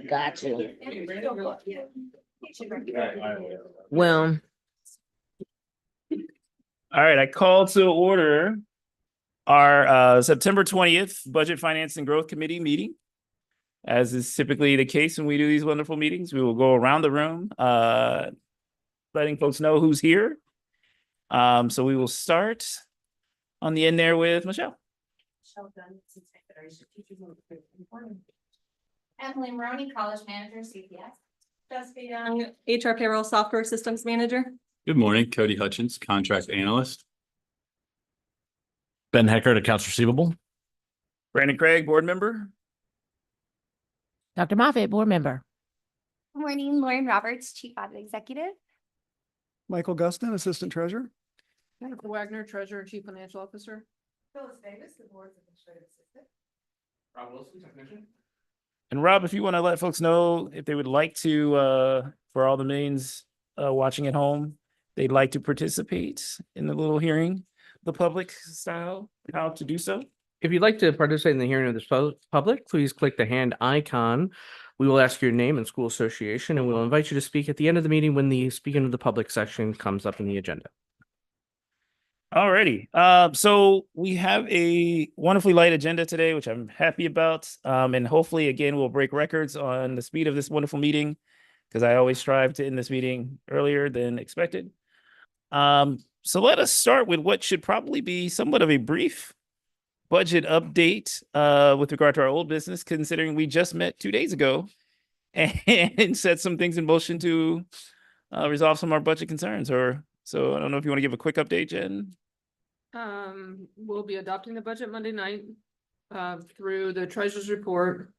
Got you. Well, All right, I call to order our September 20th Budget Finance and Growth Committee meeting. As is typically the case when we do these wonderful meetings, we will go around the room, letting folks know who's here. So we will start on the end there with Michelle. Emily Maroney, College Manager, CPS. Jessica Young, HR Payroll Software Systems Manager. Good morning, Cody Hutchins, Contract Analyst. Ben Heckert, Accounts Receivable. Brandon Craig, Board Member. Dr. Moffitt, Board Member. Good morning, Lauren Roberts, Chief Audit Executive. Michael Gustin, Assistant Treasurer. Jennifer Wagner, Treasurer and Chief Financial Officer. Phyllis Davis, the Board's Administrative Assistant. Rob Wilson, Technician. And Rob, if you want to let folks know if they would like to, for all the millions watching at home, they'd like to participate in the little hearing, the public style, how to do so. if you'd like to participate in the hearing of this public, please click the hand icon. We will ask your name and school association, and we'll invite you to speak at the end of the meeting when the speaking of the public section comes up in the agenda. Alrighty, so we have a wonderfully light agenda today, which I'm happy about. And hopefully, again, we'll break records on the speed of this wonderful meeting, because I always strive to end this meeting earlier than expected. So let us start with what should probably be somewhat of a brief budget update with regard to our old business, considering we just met 2 days ago and set some things in motion to resolve some of our budget concerns. So I don't know if you want to give a quick update, Jen. We'll be adopting the budget Monday night through the treasurer's report.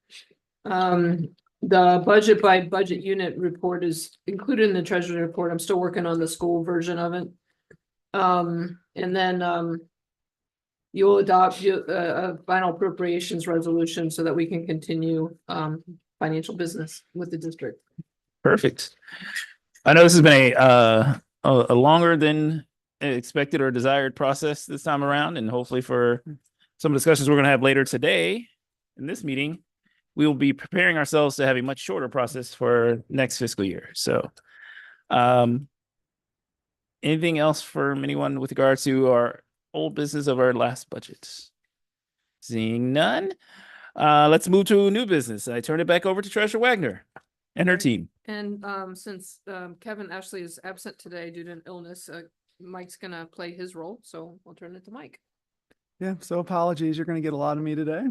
The budget by budget unit report is included in the treasurer's report. I'm still working on the school version of it. And then you'll adopt a final appropriations resolution so that we can continue financial business with the district. Perfect. I know this has been a longer than expected or desired process this time around, and hopefully for some discussions we're going to have later today in this meeting, we will be preparing ourselves to have a much shorter process for next fiscal year. So anything else from anyone with regards to our old business of our last budget? Seeing none, let's move to new business. I turn it back over to Treasurer Wagner and her team. And since Kevin Ashley is absent today due to an illness, Mike's gonna play his role, so I'll turn it to Mike. Yeah, so apologies, you're going to get a lot of me today.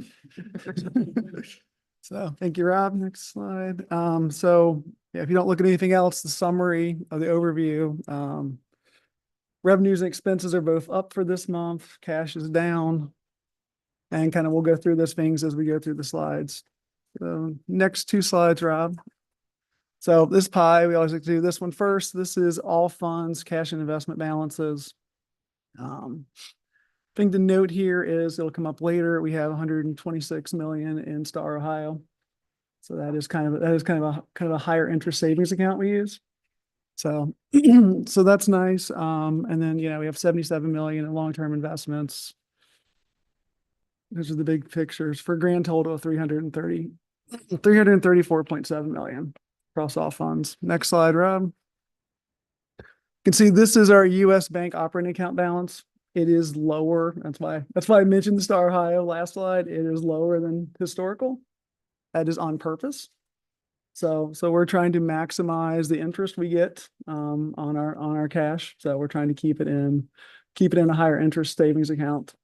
So thank you, Rob. Next slide. So yeah, if you don't look at anything else, the summary of the overview. Revenues and expenses are both up for this month. Cash is down. And kind of we'll go through those things as we go through the slides. So next two slides, Rob. So this pie, we always like to do this one first. This is all funds, cash and investment balances. Thing to note here is it'll come up later. We have 126 million in Star Ohio. So that is kind of a higher interest savings account we use. So, so that's nice. And then, we have 77 million in long-term investments. Those are the big pictures for a grand total of 334.7 million across all funds. Next slide, Rob. You can see this is our U.S. bank operating account balance. It is lower. That's why I mentioned the Star Ohio last slide. It is lower than historical. That is on purpose. So we're trying to maximize the interest we get on our cash. So we're trying to keep it in a higher interest savings account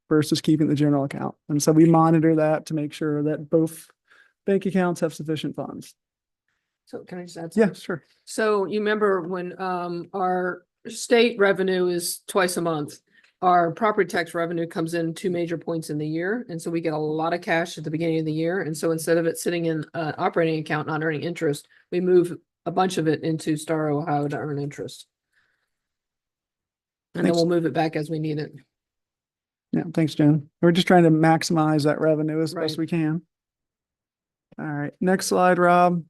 versus keeping the general account. And so we monitor that to make sure that both bank accounts have sufficient funds. So can I just add? Yeah, sure. So you remember when our state revenue is twice a month, our property tax revenue comes in 2 major points in the year. And so we get a lot of cash at the beginning of the year. And so instead of it sitting in an operating account, not earning interest, we move a bunch of it into Star Ohio to earn interest. And then we'll move it back as we need it. Yeah, thanks, Jen. We're just trying to maximize that revenue as best Right. we can. All right, next slide, Rob,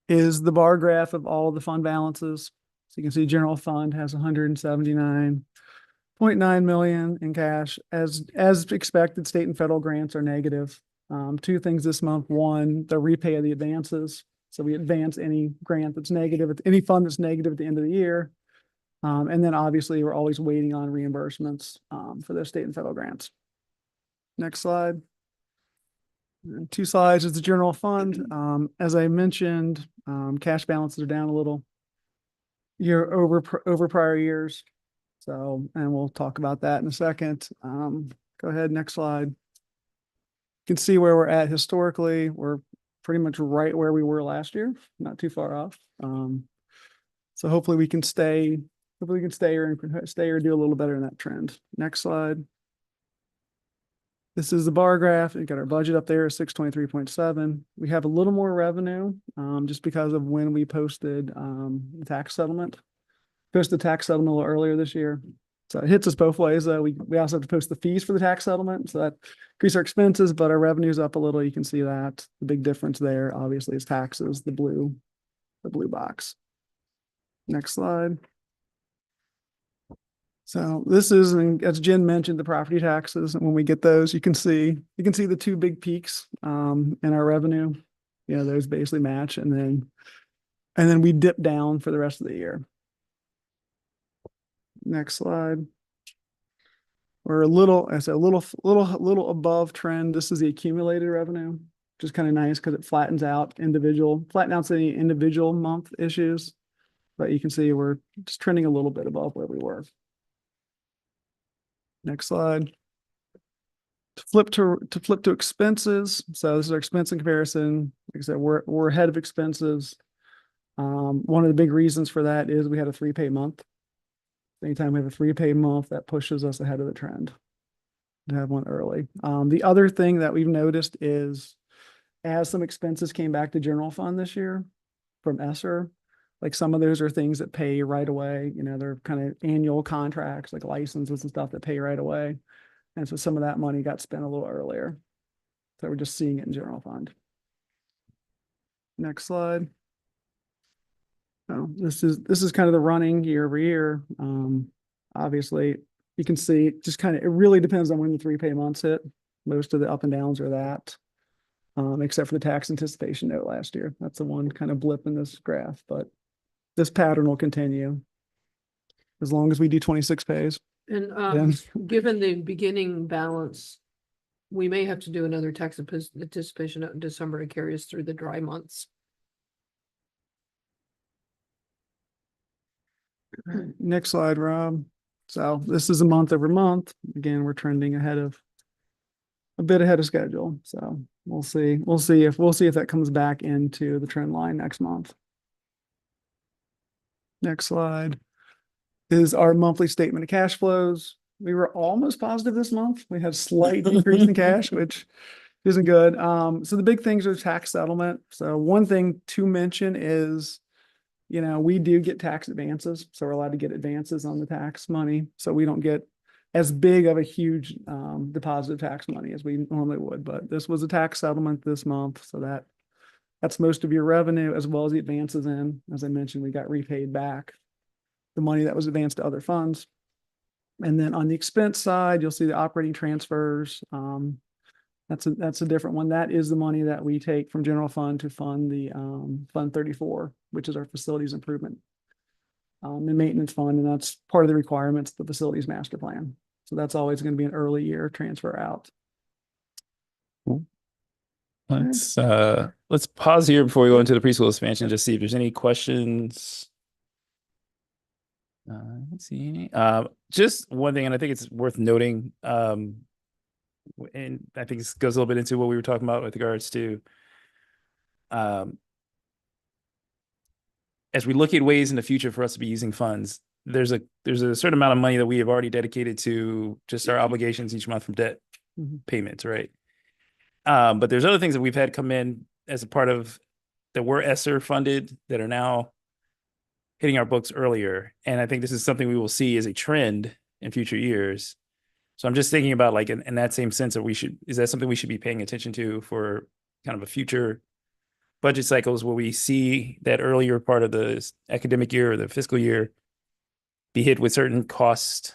is the bar graph of all the fund balances. So you can see general fund has 179.9 million in cash. As expected, state and federal grants are negative. Two things this month. One, the repay of the advances. So we advance any grant that's negative, any fund that's negative at the end of the year. And then obviously we're always waiting on reimbursements for those state and federal grants. Next slide. And 2 slides is the general fund. As I mentioned, cash balances are down a little year over prior years. So, and we'll talk about that in a second. Go ahead, next slide. You can see where we're at historically. We're pretty much right where we were last year, not too far off. So hopefully we can stay or do a little better in that trend. Next slide. This is the bar graph. We got our budget up there, 623.7. We have a little more revenue, just because of when we posted the tax settlement. Posted the tax settlement a little earlier this year. So it hits us both ways. We also have to post the fees for the tax settlement. So that increases our expenses, but our revenue's up a little. You can see that. The big difference there, obviously, is taxes, the blue box. Next slide. So this is, and as Jen mentioned, the property taxes. And when we get those, you can see the 2 big peaks in our revenue. You know, those basically match, and then we dip down for the rest of the year. Next slide. We're a little above trend. This is the accumulated revenue, which is kind of nice because it flattens out any individual month issues. But you can see we're just trending a little bit above where we were. Next slide. To flip to expenses. So this is our expense in comparison. Like I said, we're ahead of expenses. One of the big reasons for that is we had a 3-pay month. Anytime we have a 3-pay month, that pushes us ahead of the trend to have one early. The other thing that we've noticed is as some expenses came back to general fund this year from ESSER, like some of those are things that pay right away. You know, they're kind of annual contracts, like licenses and stuff that pay right away. And so some of that money got spent a little earlier. So we're just seeing it in general fund. Next slide. Oh, this is kind of the running year over year. Obviously, you can see it really depends on when the 3-pay months hit. Most of the up and downs are that, except for the tax anticipation note last year. That's the one kind of blip in this graph, but this pattern will continue as long as we do 26 pays. And Then- given the beginning balance, we may have to do another tax anticipation note in December to carry us through the dry months. Next slide, Rob. So this is a month over month. Again, we're trending a bit ahead of schedule. So we'll see if that comes back into the trend line next month. Next slide is our monthly statement of cash flows. We were almost positive this month. We had a slight decrease in cash, which isn't good. So the big things are tax settlement. So one thing to mention is, you know, we do get tax advances. So we're allowed to get advances on the tax money. So we don't get as big of a huge deposit of tax money as we normally would. But this was a tax settlement this month. So that's most of your revenue as well as the advances in. As I mentioned, we got repaid back the money that was advanced to other funds. And then on the expense side, you'll see the operating transfers. That's a different one. That is the money that we take from general fund to fund the Fund 34, which is our facilities improvement and maintenance fund. And that's part of the requirements of the facilities master plan. So that's always going to be an early year transfer out. Let's pause here before we go into the preschool expansion, just see if there's any questions. Let's see. Just one thing, and I think it's worth noting, and I think this goes a little bit into what we were talking about with regards to as we look at ways in the future for us to be using funds, there's a certain amount of money that we have already dedicated to just our obligations each month from debt payments, right? But there's other things that we've had come in as a part of that were ESSER funded that are now hitting our books earlier. And I think this is something we will see as a trend in future years. So I'm just thinking about, like, in that same sense, that is that something we should be paying attention to for kind of a future budget cycles where we see that earlier part of the academic year or the fiscal year be hit with certain costs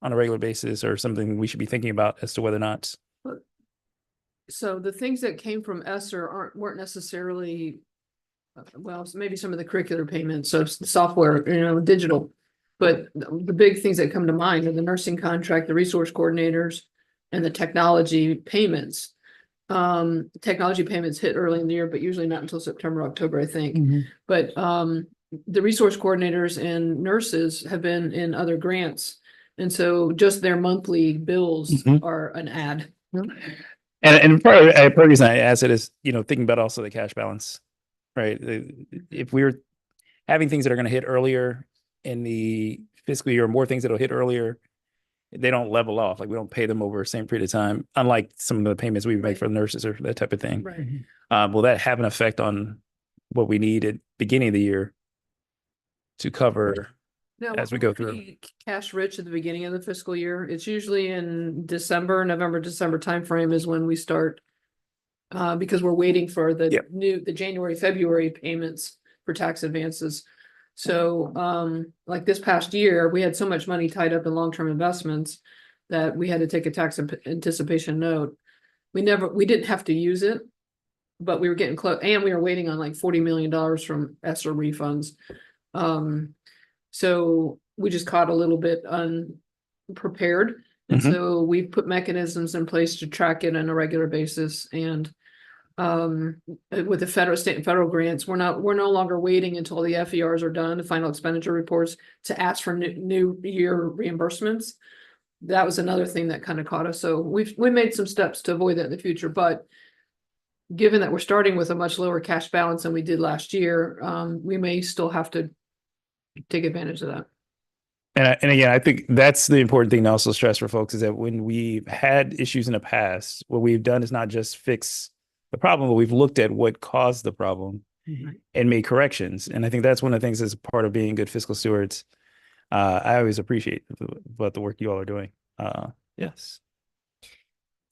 on a regular basis, or something we should be thinking about as to whether or not So the things that came from ESSER weren't necessarily, well, maybe some of the curricular payments, so software, digital. But the big things that come to mind are the nursing contract, the resource coordinators, and the technology payments. Technology payments hit early in the year, but usually not until September, October, I think. But the resource coordinators and nurses have been in other grants. And so just their monthly bills Mhm. are an add. And part of the reason I asked it is, thinking about also the cash balance, right? If we're having things that are going to hit earlier in the fiscal year, more things that'll hit earlier, they don't level off. Like we don't pay them over the same period of time, unlike some of the payments we make for nurses or that type of thing. Right. Will that have an effect on what we need at beginning of the year to cover? Now, As we we're go through. pretty cash rich at the beginning of the fiscal year. It's usually in November, December timeframe is when we start. Because we're waiting for the Yep. the January, February payments for tax advances. So, like this past year, we had so much money tied up in long-term investments that we had to take a tax anticipation note. We didn't have to use it, but we were getting close, and we were waiting on like $40 million from ESSER refunds. So we just caught a little bit unprepared. And Mhm. so we put mechanisms in place to track it on a regular basis. And with the federal, state and federal grants, we're no longer waiting until the FERs are done, the final expenditure reports, to ask for new year reimbursements. That was another thing that kind of caught us. So we made some steps to avoid that in the future, but given that we're starting with a much lower cash balance than we did last year, we may still have to take advantage of that. And again, I think that's the important thing to also stress for folks is that when we've had issues in the past, what we've done is not just fix the problem, but we've looked at what caused the problem and made corrections. And I think that's one of the things that's part of being good fiscal stewards. I always appreciate about the work you all are doing. Yes.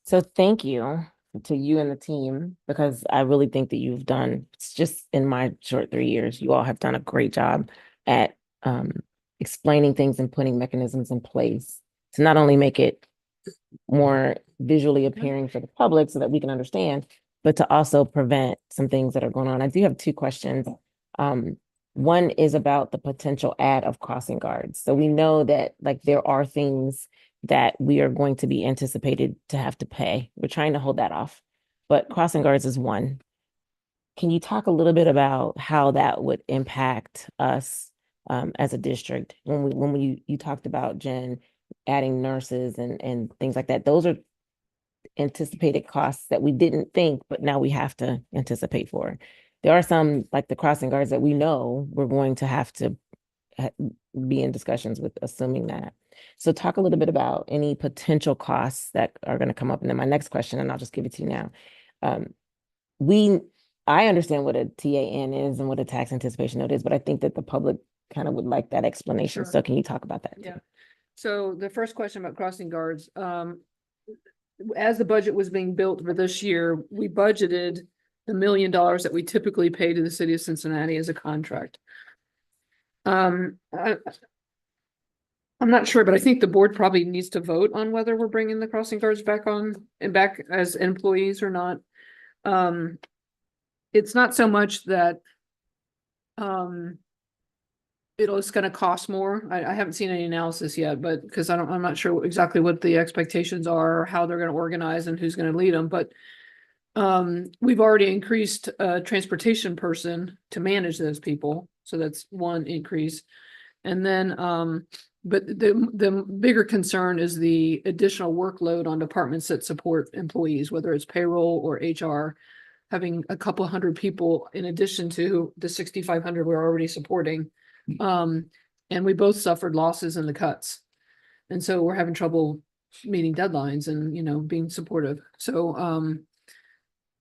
So thank you to you and the team, because I really think that you've done, it's just in my short 3 years, you all have done a great job at explaining things and putting mechanisms in place to not only make it more visually appearing for the public so that we can understand, but to also prevent some things that are going on. I do have 2 questions. One is about the potential add of crossing guards. So we know that like there are things that we are going to be anticipated to have to pay. We're trying to hold that off, but crossing guards is one. Can you talk a little bit about how that would impact us as a district? When you talked about, Jen, adding nurses and things like that, those are anticipated costs that we didn't think, but now we have to anticipate for. There are some, like the crossing guards, that we know we're going to have to be in discussions with, assuming that. So talk a little bit about any potential costs that are going to come up. And then my next question, and I'll just give it to you now. I understand what a TAN is and what a tax anticipation note is, but I think that the public kind of would like that explanation. Sure. So can you talk about that? Yeah. So the first question about crossing guards, as the budget was being built for this year, we budgeted the $1 million that we typically pay to the city of Cincinnati as a contract. I'm not sure, but I think the board probably needs to vote on whether we're bringing the crossing guards back on and back as employees or not. It's not so much that it's going to cost more. I haven't seen any analysis yet, but because I'm not sure exactly what the expectations are, or how they're going to organize and who's going to lead them. But we've already increased a transportation person to manage those people. So that's one increase. And then, but the bigger concern is the additional workload on departments that support employees, whether it's payroll or HR, having a couple hundred people in addition to the 6,500 we're already supporting. And we both suffered losses in the cuts. And so we're having trouble meeting deadlines and, being supportive. So,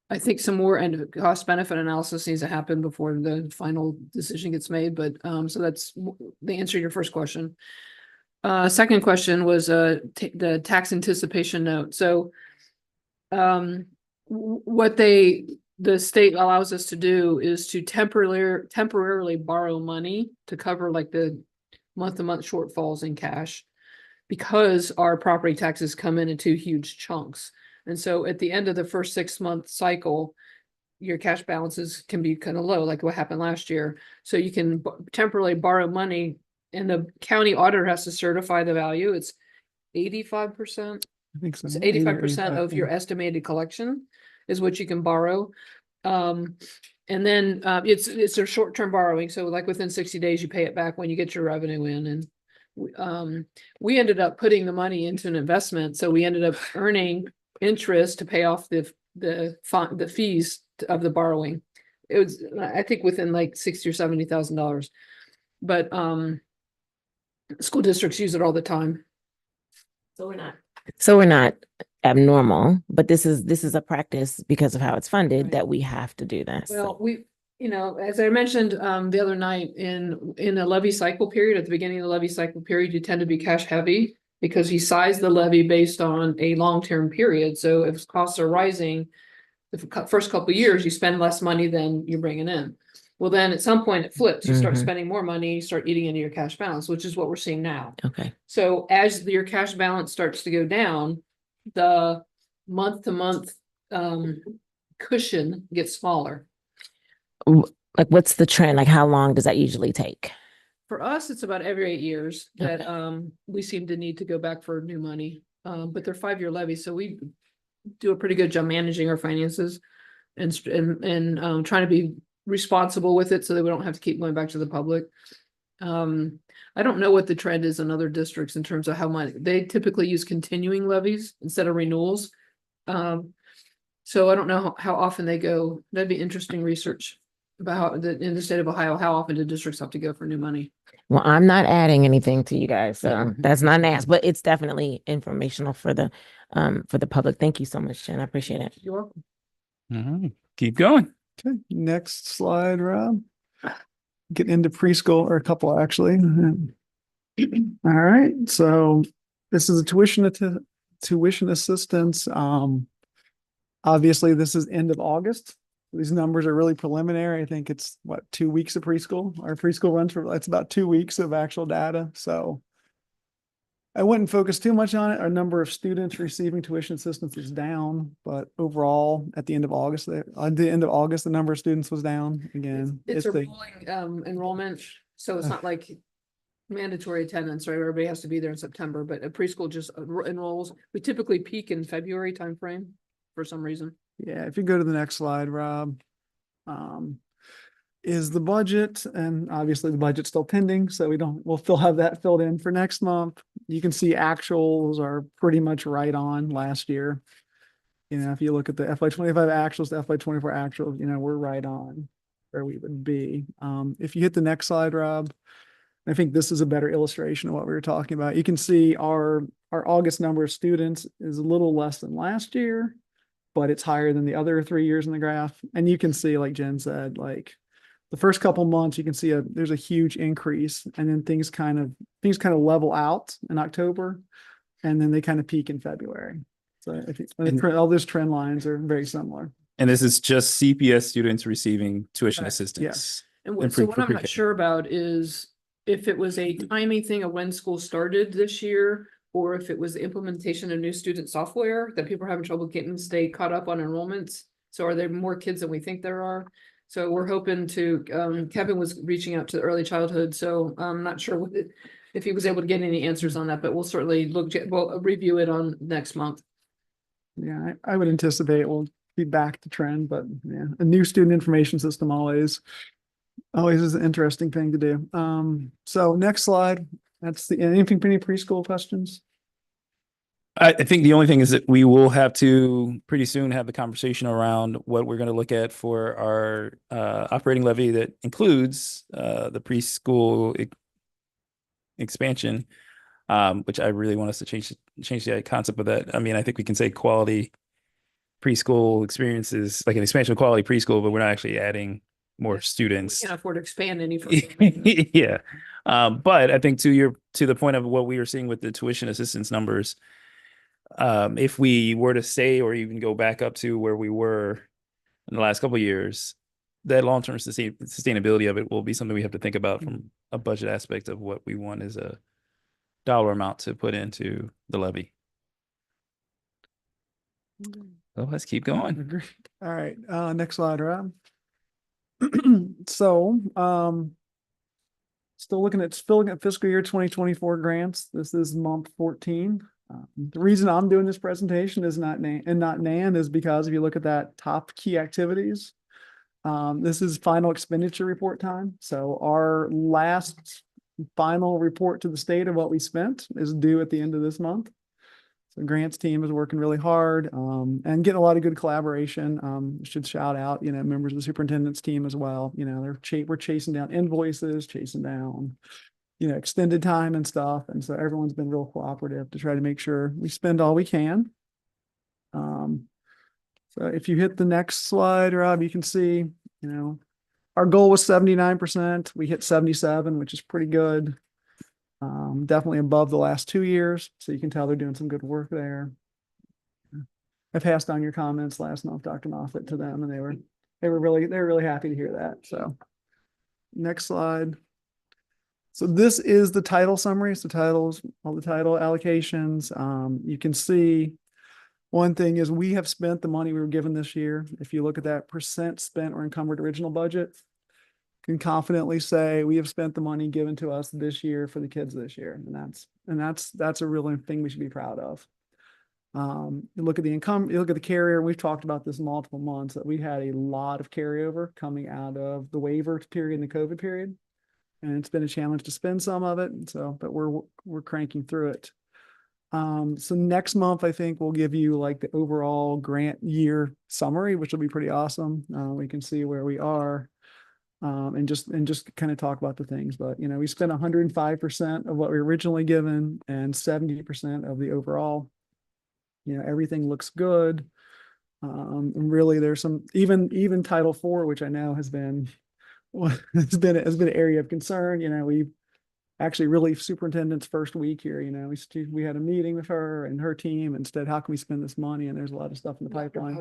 I think some more and cost benefit analysis needs to happen before the final decision gets made. But, so that's the answer to your first question. Second question was, the tax anticipation note. So, what the state allows us to do is to temporarily borrow money to cover like the month-to-month shortfalls in cash, because our property taxes come in 2 huge chunks. And so at the end of the first 6 month cycle, your cash balances can be kind of low, like what happened last year. So you can temporarily borrow money and the county auditor has to certify the value. It's 85%. I think so. It's 80 or 85% of your 85, estimated collection is what you can borrow. And then it's a short-term borrowing. So like within 60 days, you pay it back when you get your revenue in. And we ended up putting the money into an investment. So we ended up earning interest to pay off the fees of the borrowing. It was, I think, within like $60,000 or $70,000. But school districts use it all the time. So we're not abnormal, but this is a practice because of how it's funded Right. that we have to do this. Well, as I mentioned the other night, in a levy cycle period, at the beginning of the levy cycle period, you tend to be cash heavy because you size the levy based on a long-term period. So if costs are rising, the first couple of years, you spend less money than you're bringing in. Well, then at some point it flips. You start Mhm. spending more money, you start eating into your cash balance, which is what we're seeing now. Okay. So as your cash balance starts to go down, the month to month cushion gets smaller. Like, what's the trend? Like, how long does that usually take? For us, it's about every 8 years that we seem to need to go back for new money. But they're 5-year levies, so we do a pretty good job managing our finances and trying to be responsible with it so that we don't have to keep going back to the public. I don't know what the trend is in other districts in terms of how much they typically use continuing levies instead of renewals. So I don't know how often they go. That'd be interesting research about in the state of Ohio, how often do districts have to go for new money? Well, I'm not adding anything to you guys, so Yeah. that's not an ask, but it's definitely informational for the public. Thank you so much, Jen. I appreciate it. You're welcome. All right, keep going. Okay, next slide, Rob. Get into preschool, or a couple actually. All right, so this is a tuition assistance. Obviously, this is end of August. These numbers are really preliminary. I think it's 2 weeks of preschool. Our preschool runs for, it's about 2 weeks of actual data. So I wouldn't focus too much on it. Our number of students receiving tuition assistance is down, but overall, at the end of August, the number of students was down again. It's a the- rolling enrollment, so it's not like mandatory attendance, right? Everybody has to be there in September, but a preschool just enrolls. We typically peak in February timeframe for some reason. Yeah, if you go to the next slide, Rob, is the budget, and obviously the budget's still pending, so we'll still have that filled in for next month. You can see actuals are pretty much right on last year. You know, if you look at the FY25 actuals, the FY24 actuals, we're right on where we would be. If you hit the next slide, Rob, I think this is a better illustration of what we were talking about. You can see our August number of students is a little less than last year, but it's higher than the other 3 years in the graph. And you can see, like Jen said, like the first couple months, you can see there's a huge increase, and then things kind of level out in October, and then they kind of peak in February. So I think all those trend lines are very similar. And this is just CPS students receiving tuition Right. assistance. Yes. And And so for what I'm not pre-K. sure about is if it was a timing thing of when school started this year, or if it was the implementation of new student software that people are having trouble getting stay caught up on enrollments. So are there more kids than we think there are? So we're hoping to, Kevin was reaching out to early childhood, so I'm not sure if he was able to get any answers on that, but we'll certainly we'll review it on next month. Yeah, I would anticipate we'll be back to trend, but yeah, a new student information system always is an interesting thing to do. So next slide, that's anything for any preschool questions? I think the only thing is that we will have to pretty soon have the conversation around what we're going to look at for our operating levy that includes the preschool expansion, which I really want us to change the concept of that. I mean, I think we can say quality preschool experiences, like an expansion of quality preschool, but we're not actually adding more We students. can't afford to expand any further. Yeah. But I think to the point of what we were seeing with the tuition assistance numbers, if we were to stay or even go back up to where we were in the last couple of years, that long-term sustainability of it will be something we have to think about from a budget aspect of what we want as a dollar amount to put into the levy. So let's keep going. Agreed. All right, next slide, Rob. So, still looking at fiscal year 2024 grants. This is month 14. The reason I'm doing this presentation is not Nan is because if you look at that top key activities, this is final expenditure report time. So our last final report to the state of what we spent is due at the end of this month. The grants team is working really hard and getting a lot of good collaboration. Should shout out, members of the superintendent's team as well. We're chasing down invoices, chasing down, extended time and stuff. And so everyone's been real cooperative to try to make sure we spend all we can. So if you hit the next slide, Rob, you can see, our goal was 79%. We hit 77, which is pretty good. Definitely above the last 2 years. So you can tell they're doing some good work there. I passed on your comments last month, Dr. Moffett, to them, and they were really happy to hear that. So next slide. So this is the title summary. It's the titles, all the title allocations. You can see one thing is we have spent the money we were given this year. If you look at that percent spent or encumbered original budget, can confidently say we have spent the money given to us this year for the kids this year. And that's a real thing we should be proud of. You look at the income, you look at the carrier, we've talked about this multiple months that we had a lot of carryover coming out of the waiver period and the COVID period. And it's been a challenge to spend some of it. So, but we're cranking through it. So next month, I think we'll give you like the overall grant year summary, which will be pretty awesome. We can see where we are. And just kind of talk about the things, but we spent 105% of what we were originally given and 70% of the overall. Everything looks good. And really there's some even Title IV, which I know has been an area of concern. We actually really superintendent's first week here, we had a meeting with her and her team and said, how can we spend this money? And there's a lot of stuff in the pipeline.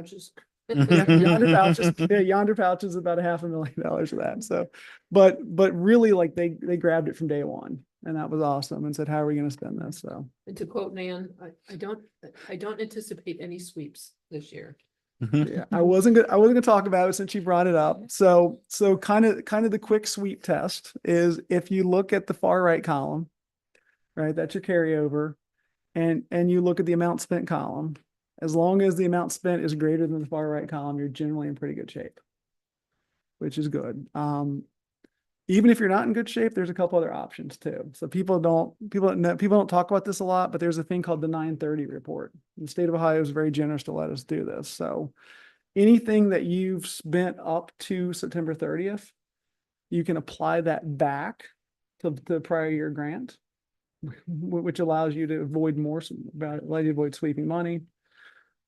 Yonder pouch is about $500,000 for that. So, but really like they grabbed it from day one and that was awesome and said, how are we going to spend this? So, And to quote Nan, I don't anticipate any sweeps this year. yeah, I wasn't gonna talk about it since you brought it up. So kind of the quick sweep test is if you look at the far right column, right, that's your carryover, and you look at the amount spent column. As long as the amount spent is greater than the far right column, you're generally in pretty good shape, which is good. Even if you're not in good shape, there's a couple other options too. So people don't talk about this a lot, but there's a thing called the 930 report. The state of Ohio is very generous to let us do this. So anything that you've spent up to September 30th, you can apply that back to the prior year grant, which allows you to avoid sweeping money.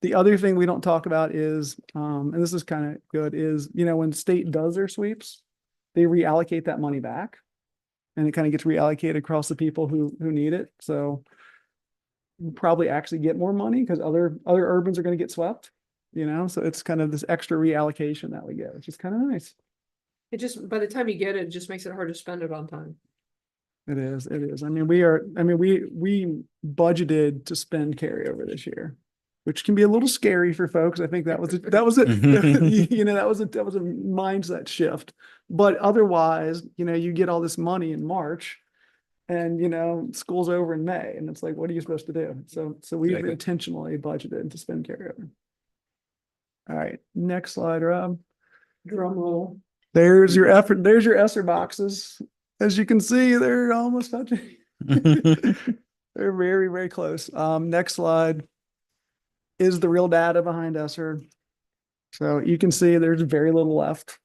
The other thing we don't talk about is, and this is kind of good, is, when state does their sweeps, they reallocate that money back and it kind of gets reallocated across the people who need it. So you probably actually get more money because other urbans are going to get swept, so it's kind of this extra reallocation that we get, which is kind of nice. It just, by the time you get it, it just makes it hard to spend it on time. It is. I mean, we budgeted to spend carryover this year, which can be a little scary for folks. I think that was a mindset shift. But otherwise, you get all this money in March and, school's over in May and it's like, what are you supposed to do? So we've intentionally budgeted to spend carryover. All right, next slide, Rob. Drum roll. There's your effort. There's your ESSER boxes. As you can see, they're almost touching. They're very, very close. Next slide is the real data behind ESSER. So you can see there's very little left.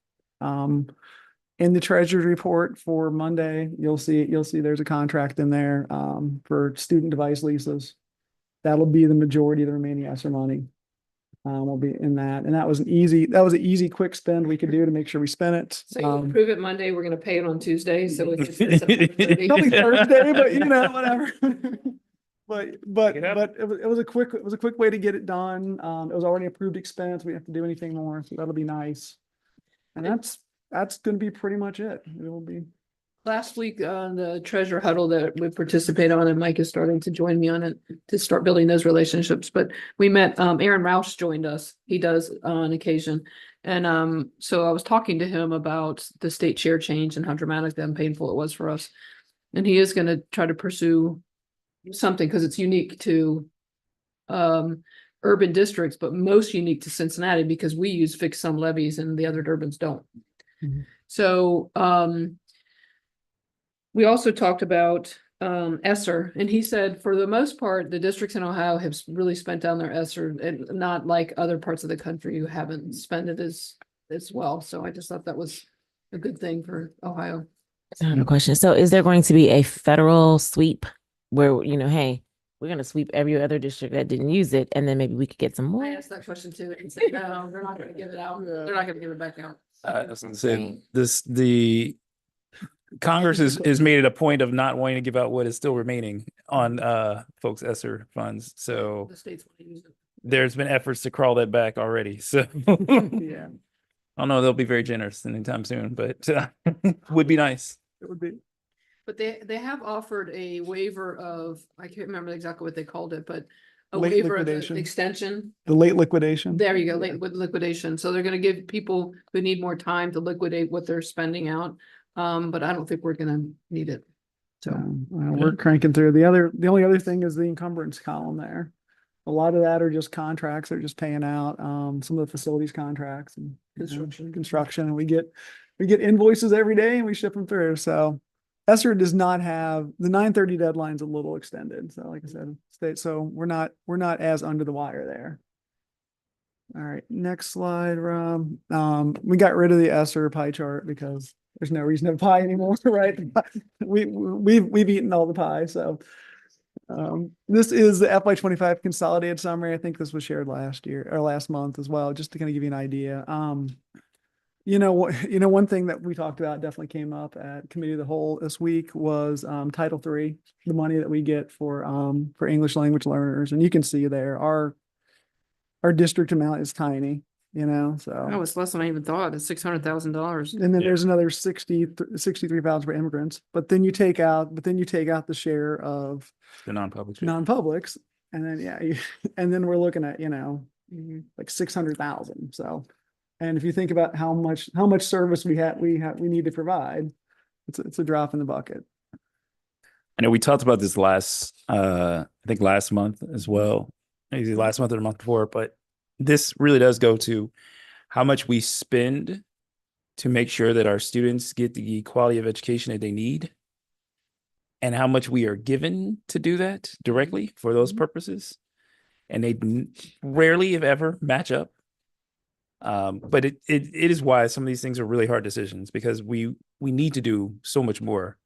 In the treasurer's report for Monday, you'll see there's a contract in there for student device leases. That'll be the majority of the remaining ESSER money. Will be in that. And that was an easy, quick spend we could do to make sure we spent it. So you approve it Monday, we're gonna pay it on Tuesday, so it's September 30. Only Thursday, but whatever. But it was a quick way to get it done. It was already approved expense. We have to do anything more, so that'll be nice. And that's going to be pretty much it. It will be Last week, the treasure huddle that we participate on, and Mike is starting to join me on it to start building those relationships. But we met, Aaron Roush joined us. He does on occasion. And so I was talking to him about the state chair change and how dramatic and painful it was for us. And he is going to try to pursue something because it's unique to urban districts, but most unique to Cincinnati because we use fixed sum levies and the other Durbans don't. Mhm. So we also talked about ESSER, and he said for the most part, the districts in Ohio have really spent down their ESSER, and not like other parts of the country who haven't spent it as well. So I just thought that was a good thing for Ohio. I have a question. So is there going to be a federal sweep where, hey, we're going to sweep every other district that didn't use it, and then maybe we could get some more? I asked that question too, and said, no, they're not gonna give it out. They're not gonna give it back out. I was gonna say, the Congress is made it a point of not wanting to give out what is still remaining on folks' ESSER funds. So The states want to use it. there's been efforts to crawl that back already. So Yeah, I don't know, they'll be very generous anytime soon, but would be nice. it would be. But they have offered a waiver of, I can't remember exactly what they called it, but a Late waiver of the liquidation. extension. The late liquidation. There you go, late with liquidation. So they're gonna give people who need more time to liquidate what they're spending out. But I don't think we're gonna need it. So We're cranking through. The only other thing is the encumbrance column there. A lot of that are just contracts. They're just paying out, some of the facilities contracts and construction. And we get invoices every day and we ship them through. So ESSER does not have, the 9:30 deadline's a little extended. So like I said, so we're not as under the wire there. All right, next slide, Rob. We got rid of the ESSER pie chart because there's no reason to have pie anymore, right? We've eaten all the pie, so. This is the FY25 consolidated summary. I think this was shared last year or last month as well, just to kind of give you an idea. One thing that we talked about definitely came up at committee of the whole this week was Title III, the money that we get for English language learners, and you can see there our district amount is tiny, so. that was less than I even thought. It's $600,000. And then there's another 63,000 for immigrants, but then you take out the share of The non-public. non-publics, and then and then we're looking at like 600,000. So, and if you think about how much service we need to provide, it's a drop in the bucket. I know we talked about this I think last month as well, maybe last month or the month before, but this really does go to how much we spend to make sure that our students get the quality of education that they need, and how much we are given to do that directly for those purposes. And they rarely, if ever, match up. But it is why some of these things are really hard decisions, because we need to do so much more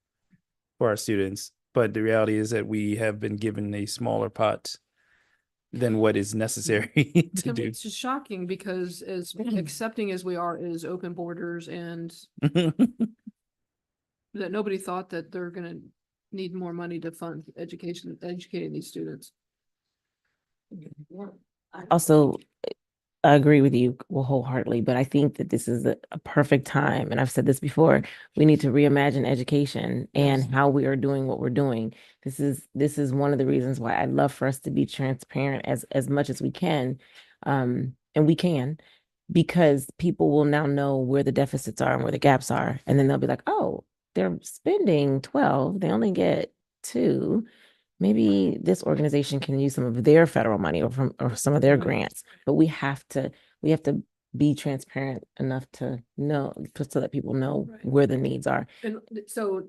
for our students. But the reality is that we have been given a smaller pot than what is necessary to do. It's just shocking because as accepting as we are is open borders, and that nobody thought that they're gonna need more money to fund educating these students. Also, I agree with you wholeheartedly, but I think that this is a perfect time. And I've said this before, we need to reimagine education and how we are doing what we're doing. This is one of the reasons why I'd love for us to be transparent as much as we can. And we can, because people will now know where the deficits are and where the gaps are. And then they'll be like, oh, they're spending 12, they only get 2. Maybe this organization can use some of their federal money or some of their grants, but we have to be transparent enough to know, so that people know where the needs are. And so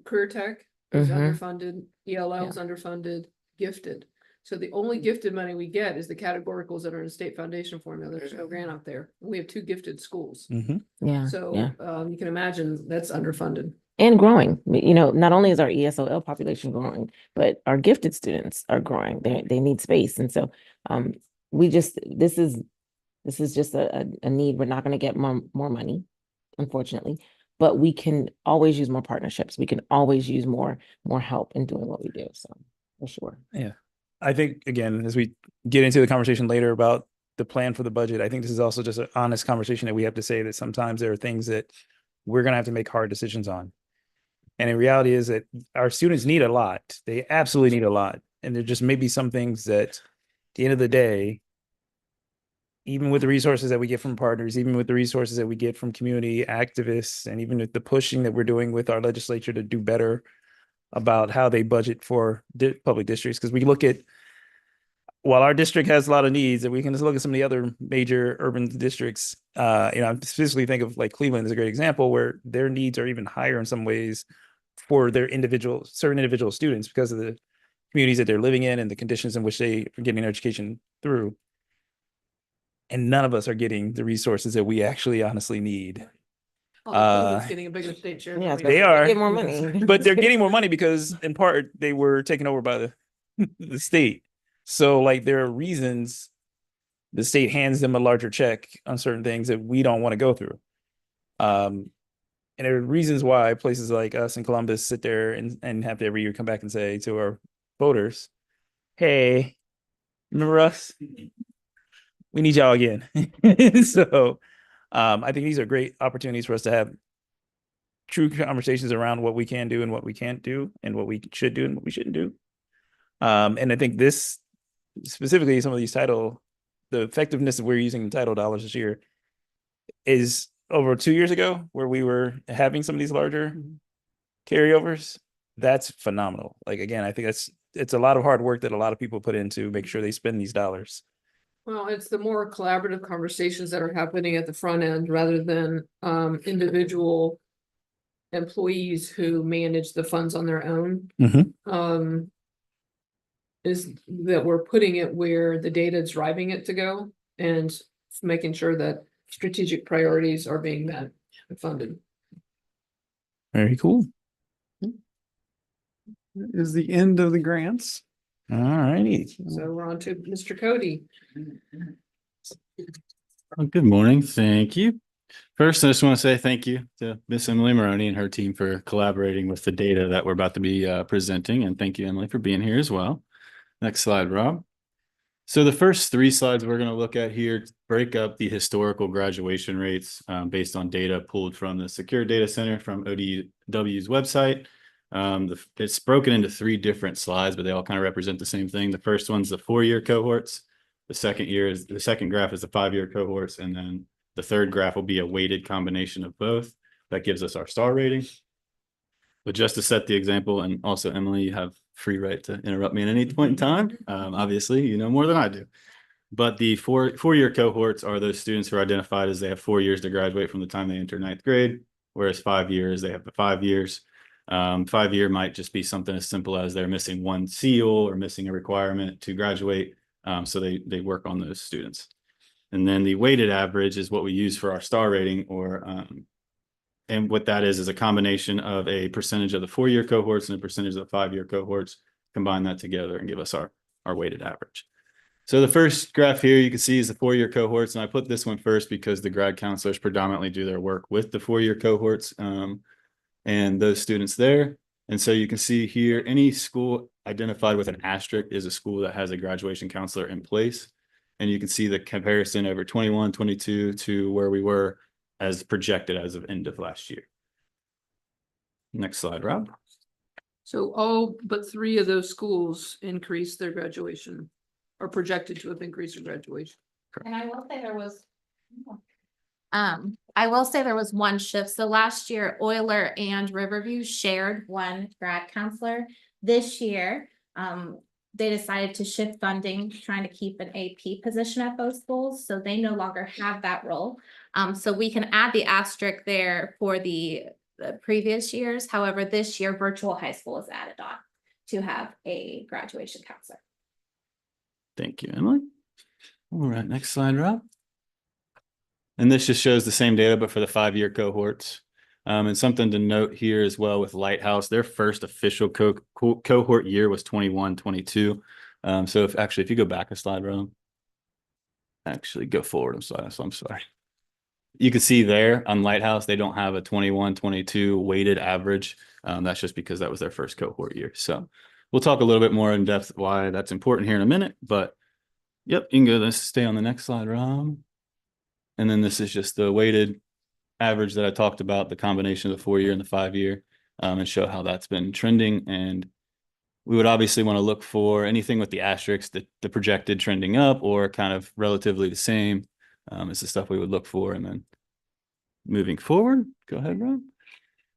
career tech is Mhm. underfunded, ELL is underfunded, gifted. So the only gifted money we get is the categoricals that are in the state foundation formula. There's no grant out there. We have 2 gifted schools. Yeah. So yeah. you can imagine that's underfunded. And growing. Not only is our ESOL population growing, but our gifted students are growing. They need space. And so this is just a need. We're not going to get more money, unfortunately, but we can always use more partnerships. We can always use more help in doing what we do. So for sure. Yeah. I think, again, as we get into the conversation later about the plan for the budget, I think this is also just an honest conversation that we have to say that sometimes there are things that we're going to have to make hard decisions on. And in reality is that our students need a lot. They absolutely need a lot. And there just may be some things that at the end of the day, even with the resources that we get from partners, even with the resources that we get from community activists, and even with the pushing that we're doing with our legislature to do better about how they budget for public districts, because we look at, while our district has a lot of needs, and we can just look at some of the other major urban districts, I specifically think of like Cleveland is a great example where their needs are even higher in some ways for their certain individual students because of the communities that they're living in and the conditions in which they are getting their education through. And none of us are getting the resources that we actually honestly need. Cleveland's getting a bigger state share. than Yeah, we They are. are. Get more money. But they're getting more money because in part they were taken over by the state. So like there are reasons the state hands them a larger check on certain things that we don't want to go through. And there are reasons why places like us in Columbus sit there and have to every year come back and say to our voters, hey, remember us? We need y'all again. So I think these are great opportunities for us to have true conversations around what we can do and what we can't do and what we should do and what we shouldn't do. And I think this specifically some of these the effectiveness that we're using in title dollars this year is over 2 years ago where we were having some of these larger carryovers. That's phenomenal. Like, again, I think it's a lot of hard work that a lot of people put in to make sure they spend these dollars. Well, it's the more collaborative conversations that are happening at the front end rather than individual employees who manage the funds on their own. Is that we're putting it where the data is driving it to go and making sure that strategic priorities are being met and funded. Very cool. Is the end of the grants. All righty. So we're on to Mr. Cody. Good morning. Thank you. First, I just want to say thank you to Miss Emily Maroney and her team for collaborating with the data that we're about to be presenting. And thank you, Emily, for being here as well. Next slide, Rob. So the first 3 slides we're going to look at here break up the historical graduation rates based on data pulled from the Secure Data Center from ODW's website. It's broken into 3 different slides, but they all kind of represent the same thing. The first one's the 4-year cohorts. The second graph is the 5-year cohorts. And then the third graph will be a weighted combination of both. That gives us our star rating. But just to set the example, and also Emily, you have free right to interrupt me at any point in time. Obviously, you know more than I do. But the four-year cohorts are those students who are identified as they have 4 years to graduate from the time they enter 9th grade, whereas 5 years, they have the 5 years. 5-year might just be something as simple as they're missing one seal or missing a requirement to graduate. So they work on those students. And then the weighted average is what we use for our star rating, and what that is a combination of a percentage of the 4-year cohorts and a percentage of the 5-year cohorts, combine that together and give us our weighted average. So the first graph here you can see is the 4-year cohorts. And I put this one first because the grad counselors predominantly do their work with the 4-year cohorts and those students there. And so you can see here, any school identified with an asterisk is a school that has a graduation counselor in place. And you can see the comparison over 21, 22 to where we were as projected as of end of last year. Next slide, Rob. So all but 3 of those schools increased their graduation or projected to have increased their graduation. And I will say there was one shift. So last year Euler and Riverview shared one grad counselor. This year, they decided to shift funding, trying to keep an AP position at both schools. So they no longer have that role. So we can add the asterisk there for the previous years. However, this year virtual high school is added on to have a graduation counselor. Thank you, Emily. All right, next slide, Rob. And this just shows the same data, but for the 5-year cohorts. And something to note here as well with Lighthouse, their first official cohort year was 21-22. So if you go back a slide, Rob, actually go forward I'm sorry. You can see there on Lighthouse, they don't have a 21-22 weighted average. That's just because that was their first cohort year. So we'll talk a little bit more in depth why that's important here in a minute, but yep, you can go, let's stay on the next slide, Rob. And then this is just the weighted average that I talked about, the combination of the 4-year and the 5-year. and show how that's been trending. And we would obviously want to look for anything with the asterisk, the projected trending up or kind of relatively the same, is the stuff we would look for. And then moving forward, go ahead, Rob.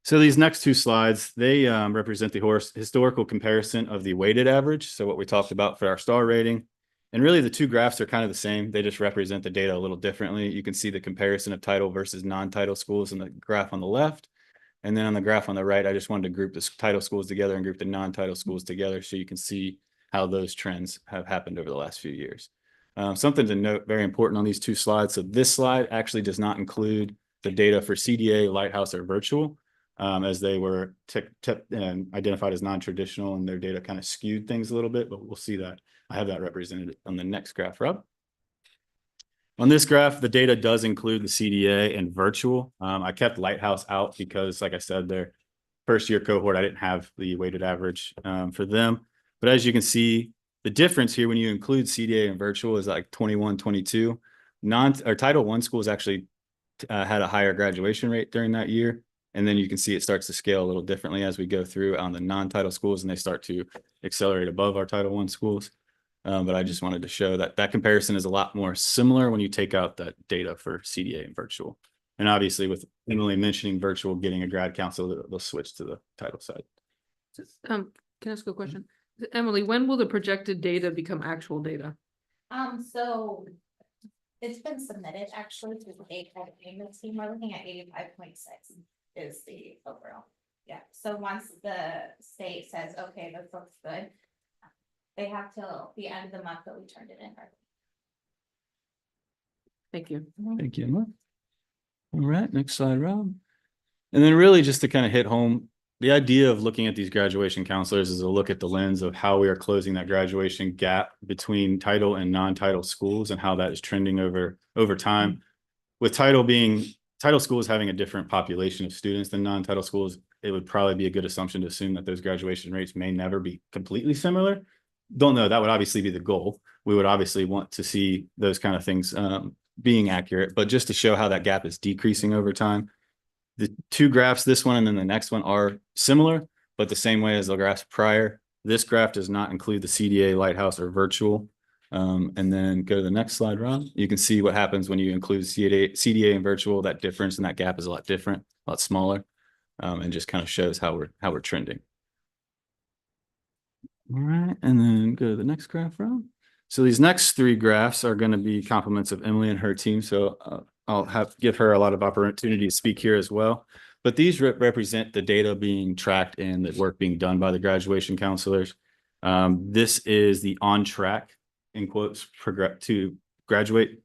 So these next two slides, they represent the historical comparison of the weighted average. So what we talked about for our star rating. And really the two graphs are kind of the same. They just represent the data a little differently. You can see the comparison of title versus non-title schools in the graph on the left. And then on the graph on the right, I just wanted to group the title schools together and group the non-title schools together so you can see how those trends have happened over the last few years. Something to note, very important on these two slides. So this slide actually does not include the data for CDA, Lighthouse, or virtual, as they were identified as non-traditional, and their data kind of skewed things a little bit, but we'll see that. I have that represented on the next graph, Rob. On this graph, the data does include the CDA and virtual. I kept Lighthouse out because, like I said, their first year cohort, I didn't have the weighted average for them. But as you can see, the difference here when you include CDA and virtual is like 21, 22. Title I schools actually had a higher graduation rate during that year. And then you can see it starts to scale a little differently as we go through on the non-title schools, and they start to accelerate above our Title I schools. But I just wanted to show that that comparison is a lot more similar when you take out that data for CDA and virtual. And obviously with Emily mentioning virtual getting a grad council, they'll switch to the title side. Can I ask a question? Emily, when will the projected data become actual data? So it's been submitted actually to the ACAD payments team. We're looking at 85.6 is the overall. Yeah, so once the state says, okay, this looks good, they have till the end of the month that we turned it in. Thank you. Thank you, Emma. All right, next slide, Rob. And then really just to kind of hit home, the idea of looking at these graduation counselors is to look at the lens of how we are closing that graduation gap between title and non-title schools and how that is trending over time. With title schools having a different population of students than non-title schools, it would probably be a good assumption to assume that those graduation rates may never be completely similar. Don't know, that would obviously be the goal. We would obviously want to see those kind of things being accurate, but just to show how that gap is decreasing over time. The two graphs, this one and then the next one, are similar, but the same way as the graphs prior. This graph does not include the CDA, Lighthouse, or virtual. And then go to the next slide, Rob. You can see what happens when you include CDA and virtual. That difference and that gap is a lot different, a lot smaller, and just kind of shows how we're trending. All right, and then go to the next graph, Rob. So these next three graphs are going to be compliments of Emily and her team. So I'll give her a lot of opportunity to speak here as well. But these represent the data being tracked and the work being done by the graduation counselors. This is the on track, in quotes, to graduate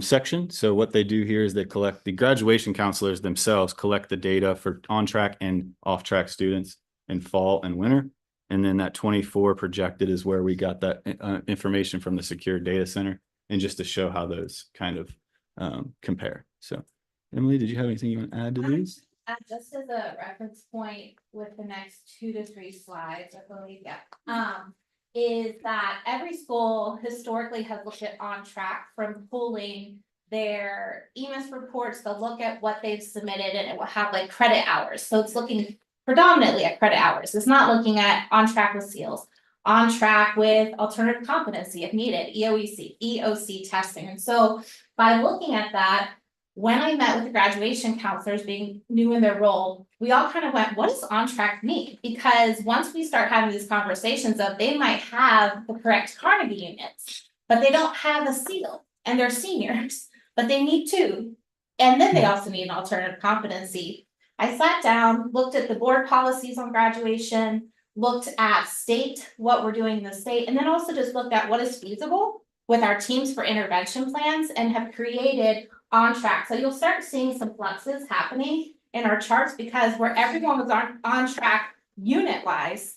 section. So what they do here is they collect, the graduation counselors themselves collect the data for on track and off track students in fall and winter. And then that 24 projected is where we got that information from the secure data center, and just to show how those kind of compare. So Emily, did you have anything you want to add to these? Just as a reference point with the next 2 to 3 slides, I believe, yeah. Is that every school historically has looked at on track from pulling their EMIS reports. They'll look at what they've submitted and it will have like credit hours. So it's looking predominantly at credit hours. It's not looking at on track with SEALs, on track with alternative competency if needed, EOC testing. And so by looking at that, when I met with the graduation counselors being new in their role, we all kind of went, what does on track mean? Because once we start having these conversations of they might have the correct Carnegie units, but they don't have a SEAL and they're seniors, but they need 2. And then they also need an alternative competency. I sat down, looked at the board policies on graduation, looked at state, what we're doing in the state, and then also just looked at what is feasible with our teams for intervention plans and have created on track. So you'll start seeing some fluxes happening in our charts because where everyone was on track unit wise,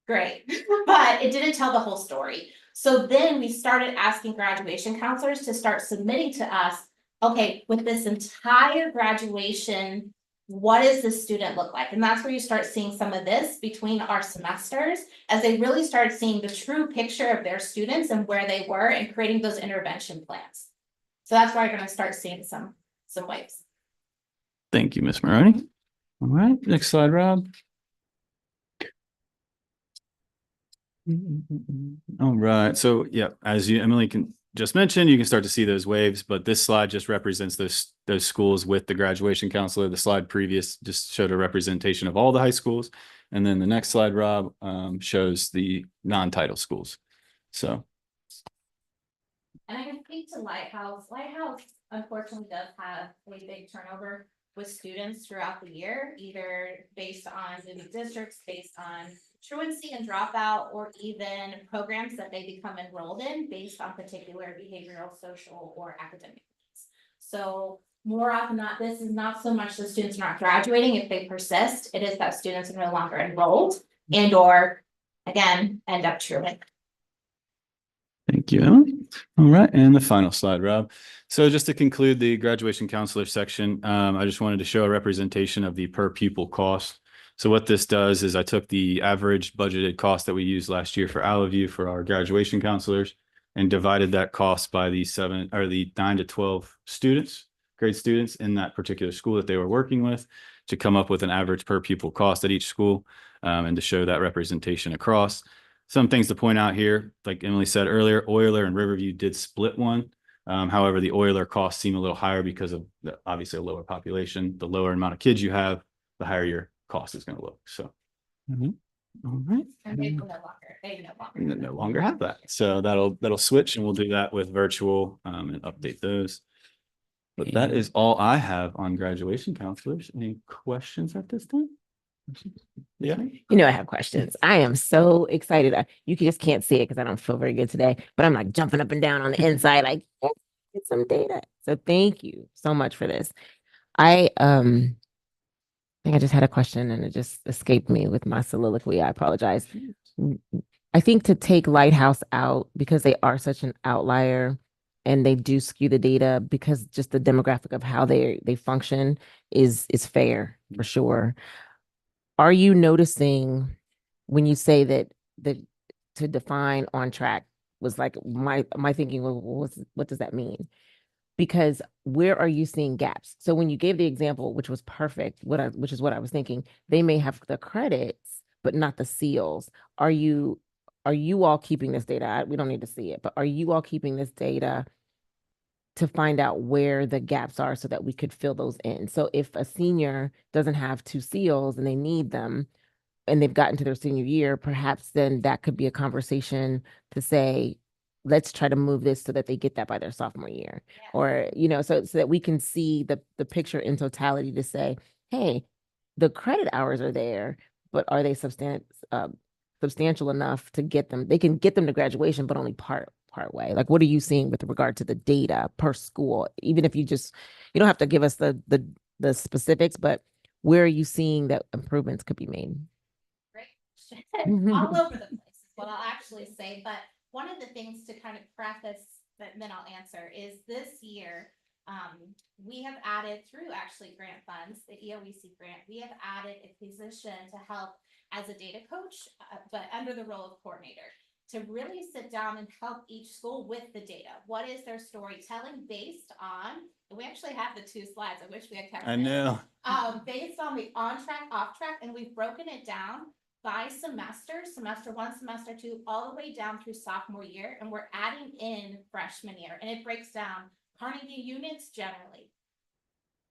great, but it didn't tell the whole story. So then we started asking graduation counselors to start submitting to us, okay, with this entire graduation, what does this student look like? And that's where you start seeing some of this between our semesters as they really start seeing the true picture of their students and where they were and creating those intervention plans. So that's where you're going to start seeing some waves. Thank you, Ms. Maroney. All right, next slide, Rob. All right, so yeah, as Emily can just mention, you can start to see those waves, but this slide just represents those schools with the graduation counselor. The slide previous just showed a representation of all the high schools. And then the next slide, Rob, shows the non-title schools. So. And I can speak to Lighthouse. Lighthouse unfortunately does have a big turnover with students throughout the year, either based on moving districts, based on truancy and dropout, or even programs that they become enrolled in based on particular behavioral, social, or academic needs. So more often than not, this is not so much the students not graduating if they persist, it is that students are no longer enrolled and or again, end up truant. Thank you, Emily. All right, and the final slide, Rob. So just to conclude the graduation counselor section, I just wanted to show a representation of the per pupil cost. So what this does is I took the average budgeted cost that we used last year for Allaview for our graduation counselors and divided that cost by the 9 to 12 students, grade students in that particular school that they were working with to come up with an average per pupil cost at each school, and to show that representation across. Some things to point out here, like Emily said earlier, Euler and Riverview did split one. However, the Euler costs seem a little higher because of obviously a lower population. The lower amount of kids you have, the higher your cost is going to look. So, all right. And they No longer have that. So that'll switch, and we'll do that with virtual and update those. But that is all I have on graduation counselors. Any questions at this time? Yeah. You know, I have questions. I am so excited. You just can't see it because I don't feel very good today, but I'm like jumping up and down on the inside, like let's get some data. So thank you so much for this. I think I just had a question and it just escaped me with my soliloquy. I apologize. I think to take Lighthouse out because they are such an outlier and they do skew the data because just the demographic of how they function is fair for sure. Are you noticing when you say that to define on track was like my thinking was what does that mean? Because where are you seeing gaps? So when you gave the example, which was perfect, which is what I was thinking, they may have the credits, but not the seals. Are you all keeping this data? We don't need to see it, but are you all keeping this data to find out where the gaps are so that we could fill those in? So if a senior doesn't have 2 seals and they need them and they've gotten to their senior year, perhaps then that could be a conversation to say, let's try to move this so that they get that by their sophomore year. Yeah. Or, so that we can see the picture in totality to say, hey, the credit hours are there, but are they substantial enough to get them? They can get them to graduation, but only part way. Like, what are you seeing with regard to the data per school? Even if you don't have to give us the specifics, but where are you seeing that improvements could be made? Great question. All over the place is what I'll actually say, but one of the things to kind of preface that then I'll answer is this year, we have added through actually grant funds, the EOEC grant, we have added a position to help as a data coach, but under the role of coordinator, to really sit down and help each school with the data. What is their storytelling based on, we actually have the 2 slides. I wish we had kept I know. based on the on track, off track, and we've broken it down by semester 1, semester 2, all the way down through sophomore year. And we're adding in freshman year, and it breaks down Carnegie units generally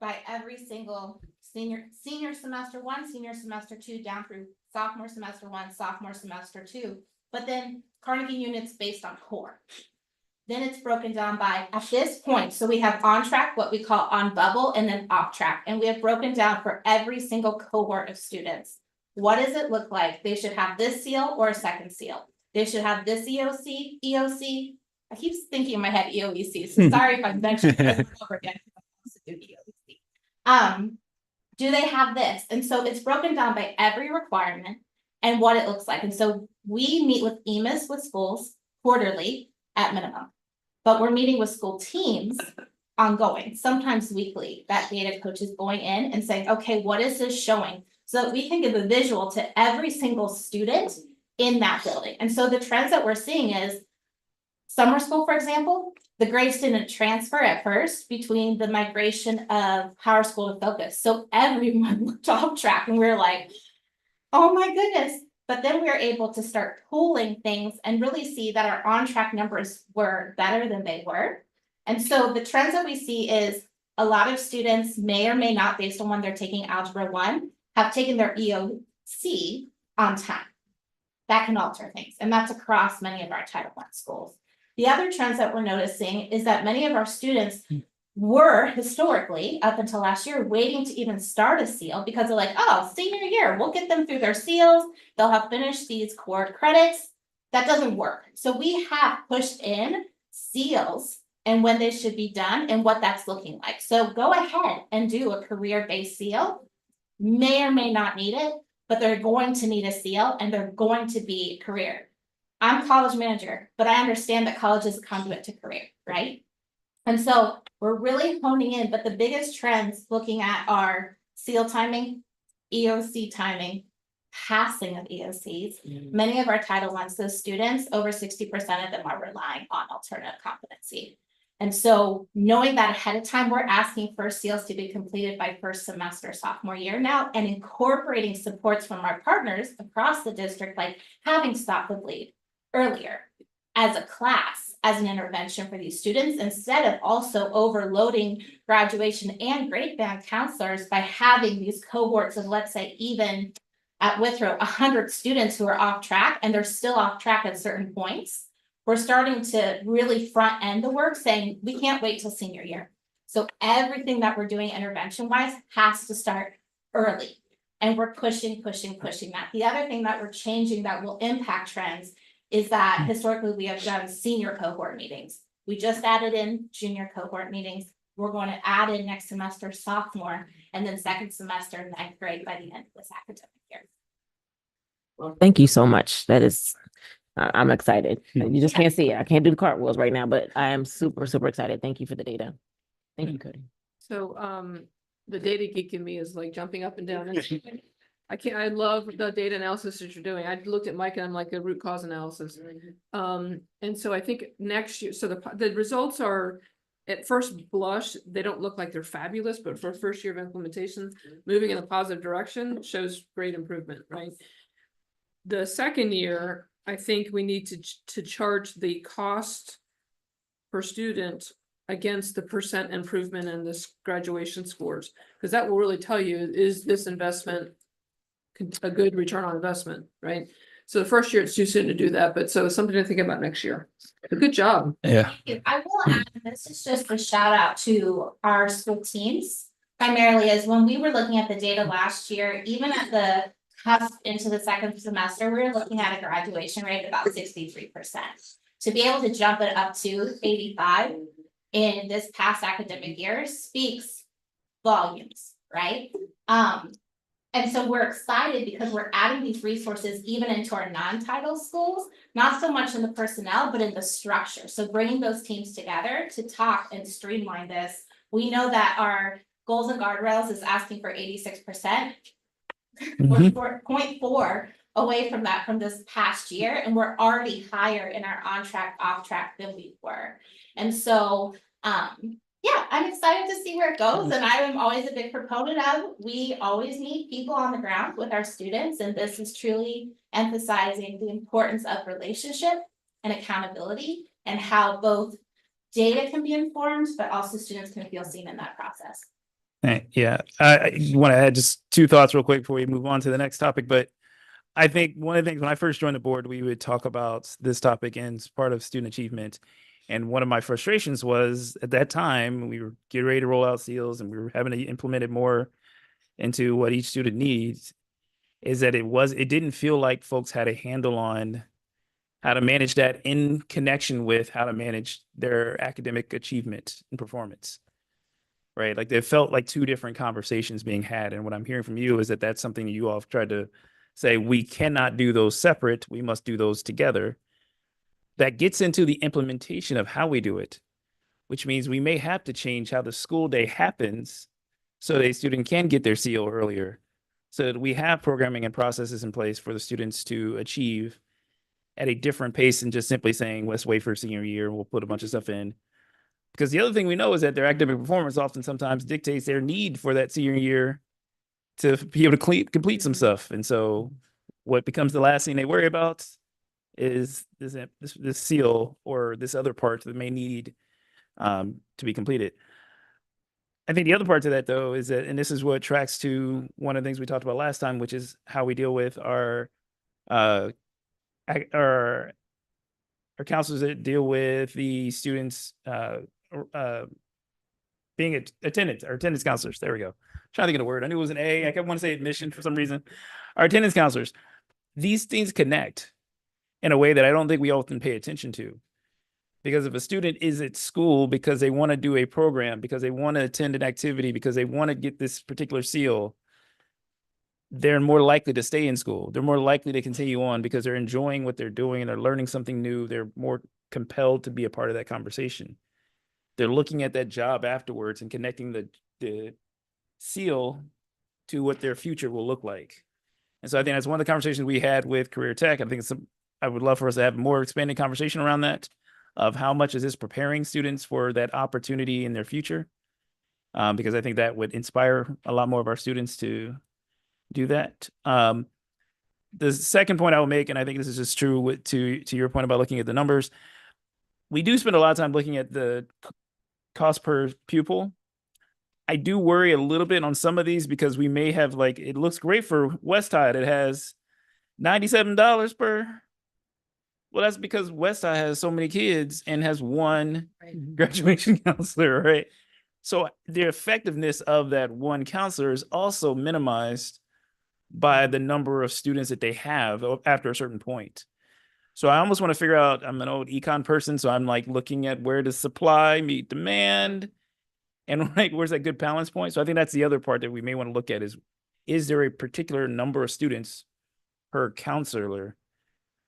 by every single senior semester 1, senior semester 2, down through sophomore semester 1, sophomore semester 2. But then Carnegie units based on core. Then it's broken down by at this point. So we have on track, what we call on bubble, and then off track. And we have broken down for every single cohort of students. What does it look like? They should have this seal or a second seal. They should have this EOC. I keep thinking in my head EOEC. So sorry if I mentioned it over again. Do they have this? And so it's broken down by every requirement and what it looks like. And so we meet with EMIS with schools quarterly at minimum, but we're meeting with school teams ongoing, sometimes weekly. That data coach is going in and saying, okay, what is this showing? So that we can give a visual to every single student in that building. And so the trends that we're seeing is Summer school, for example, the grades didn't transfer at first between the migration of Power School to Focus. So everyone looked off track and we were like, oh my goodness. But then we were able to start pooling things and really see that our on-track numbers were better than they were. And so the trends that we see is a lot of students may or may not, based on when they're taking Algebra 1, have taken their EOC on time. That can alter things, and that's across many of our Title I schools. The other trends that we're noticing is that many of our students were historically, up until last year, waiting to even start a seal because they're like, oh, senior year, we'll get them through their seals. They'll have finished these core credits. That doesn't work. So we have pushed in seals and when they should be done and what that's looking like. So go ahead and do a career-based seal. May or may not need it, but they're going to need a seal and they're going to be career. I'm college manager, but I understand that college is a conduit to career, right? And so we're really honing in, but the biggest trends looking at are seal timing, EOC timing, passing of EOCs. Many of our Title I, so students, over 60% of them are relying on alternative competency. And so knowing that ahead of time, we're asking for seals to be completed by first semester sophomore year now and incorporating supports from our partners across the district, like having Stop the Bleed earlier as a class, as an intervention for these students, instead of also overloading graduation and grade band counselors by having these cohorts of, let's say, even at Withrow, 100 students who are off track and they're still off track at certain points. We're starting to really front end the work saying we can't wait till senior year. So everything that we're doing intervention wise has to start early. And we're pushing that. The other thing that we're changing that will impact trends is that historically we have done senior cohort meetings. We just added in junior cohort meetings. We're going to add in next semester sophomore and then second semester ninth grade by the end of this academic year. Well, thank you so much. That is, I'm excited. You just can't see it. I can't do the cartwheels right now, but I am super, super excited. Thank you for the data. Thank you, Cody. So, the data geek in me is like jumping up and down. I love the data analysis that you're doing. I looked at Mike and I'm like a root cause analysis. And so I think next year, so the results are at first blush, they don't look like they're fabulous, but for first year of implementation, moving in a positive direction shows great improvement, right? The second year, I think we need to charge the cost per student against the percent improvement in this graduation scores, because that will really tell you, is this investment a good return on investment, right? So the first year it's too soon to do that, but so something to think about next year. But good job. Yeah. I will add, this is just a shout out to our school teams. Primarily is when we were looking at the data last year, even at the cusp into the second semester, we were looking at a graduation rate of about 63%. To be able to jump it up to 85 in this past academic year speaks volumes, right? And so we're excited because we're adding these resources even into our non-title schools, not so much in the personnel, but in the structure. So bringing those teams together to talk and streamline this. We know that our goals and guardrails is asking for 86%. We're 0.4 away from that from this past year, and we're already higher in our on track, off track than we were. And so, yeah, I'm excited to see where it goes. And I am always a big proponent of, we always need people on the ground with our students. And this is truly emphasizing the importance of relationship and accountability and how both data can be informed, but also students can feel seen in that process. Yeah, I want to add just two thoughts real quick before we move on to the next topic. But I think one of the things when I first joined the board, we would talk about this topic as part of student achievement. And one of my frustrations was at that time, we were getting ready to roll out seals and we were having to implement it more into what each student needs, is that it didn't feel like folks had a handle on how to manage that in connection with how to manage their academic achievement and performance. Right? Like they felt like two different conversations being had. And what I'm hearing from you is that that's something you all have tried to say, we cannot do those separate. We must do those together. That gets into the implementation of how we do it, which means we may have to change how the school day happens so that a student can get their CO earlier, so that we have programming and processes in place for the students to achieve at a different pace than just simply saying, let's wait for senior year, we'll put a bunch of stuff in. Because the other thing we know is that their academic performance often sometimes dictates their need for that senior year to be able to complete some stuff. And so what becomes the last thing they worry about is this seal or this other part that may need to be completed. I think the other part to that, though, is that, and this is what tracks to one of the things we talked about last time, which is how we deal with our counselors that deal with the students being attendance or attendance counselors. There we go. Trying to think of the word. I knew it was an A. I kept wanting to say admission for some reason. Our attendance counselors. These things connect in a way that I don't think we often pay attention to. Because if a student is at school because they want to do a program, because they want to attend an activity, because they want to get this particular seal, they're more likely to stay in school. They're more likely to continue on because they're enjoying what they're doing and they're learning something new. They're more compelled to be a part of that conversation. They're looking at that job afterwards and connecting the seal to what their future will look like. And so I think that's one of the conversations we had with Career Tech. I think I would love for us to have more expanded conversation around that, of how much is this preparing students for that opportunity in their future. Because I think that would inspire a lot more of our students to do that. The second point I will make, and I think this is just true to your point about looking at the numbers, we do spend a lot of time looking at the cost per pupil. I do worry a little bit on some of these because we may have, like, it looks great for West Tide. It has $97 per. Well, that's because West Tide has so many kids and has one graduation counselor, right? So the effectiveness of that one counselor is also minimized by the number of students that they have after a certain point. So I almost want to figure out, I'm an old econ person, so I'm like looking at where does supply meet demand and like, where's that good balance point? So I think that's the other part that we may want to look at is there a particular number of students per counselor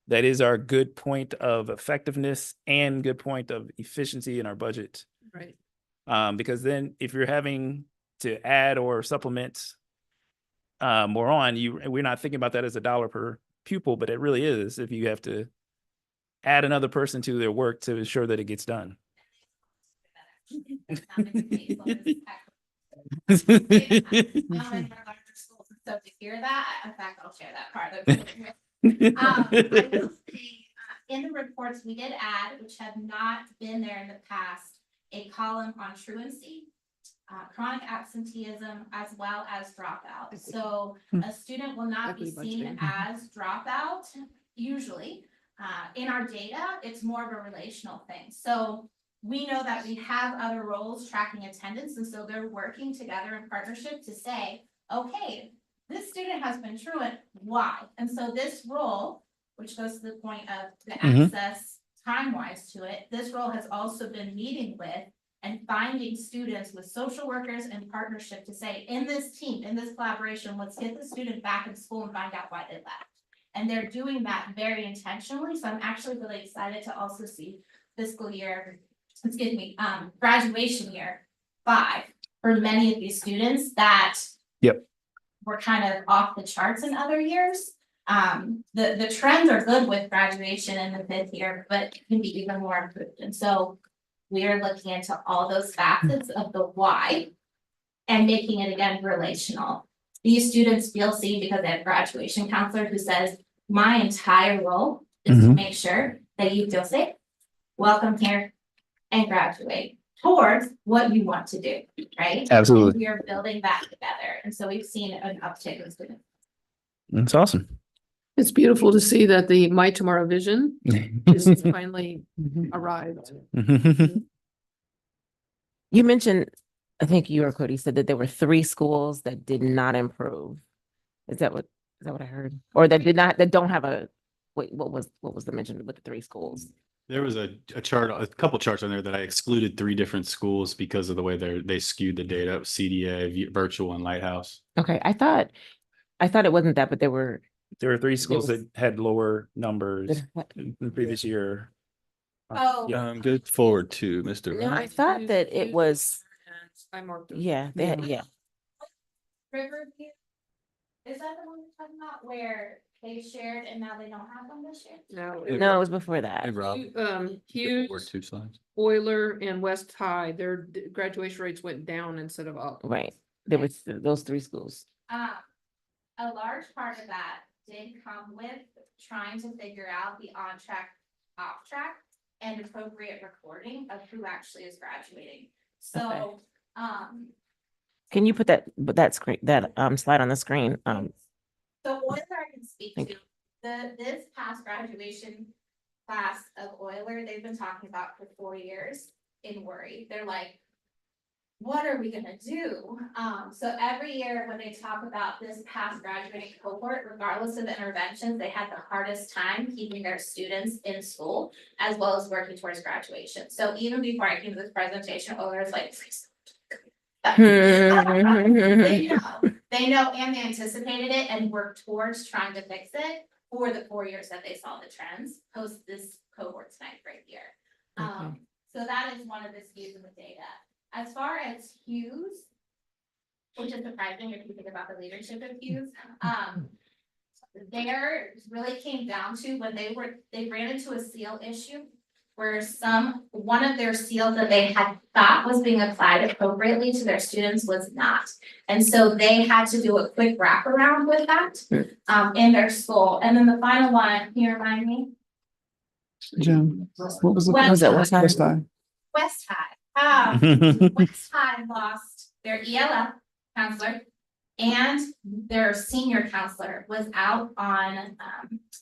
that is our good point of effectiveness and good point of efficiency in our budget? Right. Because then if you're having to add or supplement more on, we're not thinking about that as a dollar per pupil, but it really is if you have to add another person to their work to ensure that it gets done. So to hear that, in fact, I'll share that part of it. I will say, in the reports, we did add, which have not been there in the past, a column on truancy, chronic absenteeism, as well as dropout. So a student will not be seen as dropout usually. In our data, it's more of a relational thing. So we know that we have other roles tracking attendance, and so they're working together in partnership to say, okay, this student has been truant, why? And so this role, which goes to the point of the access time-wise to it, this role has also been meeting with and finding students with social workers in partnership to say, in this team, in this collaboration, let's get the student back in school and find out why they left. And they're doing that very intentionally. So I'm actually really excited to also see fiscal year, graduation year 5 for many of these students that were kind of off the charts in other years. The trends are good with graduation in the 5th year, but it can be even more improved. And so we are looking into all those facets of the why and making it again relational. These students feel seen because they have a graduation counselor who says, my entire role is to make sure that you feel safe, welcome here, and graduate towards what you want to do, right? Absolutely. And we are building that together. And so we've seen an uptick in students. That's awesome. It's beautiful to see that the My Tomorrow vision is finally arrived. You mentioned, I think you or Cody said that there were 3 schools that did not improve. Is that what I heard? Or that don't have a, wait, what was the mention with the 3 schools? There was a chart, a couple charts on there that I excluded 3 different schools because of the way they skewed the data: CDA, Virtual, and Lighthouse. Okay, I thought it wasn't that, but there were 3 schools that had lower numbers that- in the previous year. Oh. Go forward to Mr. No, I thought that it was, I marked it. yeah, they had, yeah. Riverview. Is that the one you're talking about where they shared and now they don't have them this year? No. No, it was before that. Hey, Rob. Or Hughes, two slides. Euler and West High, their graduation rates went down instead of up. Right. There was those three schools. A large part of that did come with trying to figure out the on track, off track, and appropriate recording of who actually is graduating. So, Can you put that screen, that slide on the screen? So Euler I can speak Thank to. This past graduation class of Euler, they've been talking about for 4 years in worry. They're like, what are we gonna do? So every year when they talk about this past graduating cohort, regardless of the interventions, they had the hardest time keeping their students in school as well as working towards graduation. So even before I came to this presentation, Euler is like, they know and they anticipated it and worked towards trying to fix it for the 4 years that they saw the trends post this cohort's 9th grade year. Okay. So that is one of the skews in the data. As far as Hughes, which is surprising if you think about the leadership of Hughes, there really came down to when they ran into a seal issue where one of their seals that they had thought was being applied appropriately to their students was not. And so they had to do a quick wraparound with that in their school. And then the final one, can you remind me? Jim, what was the? West West High. West High. West High. West High lost their ELF counselor and their senior counselor was out on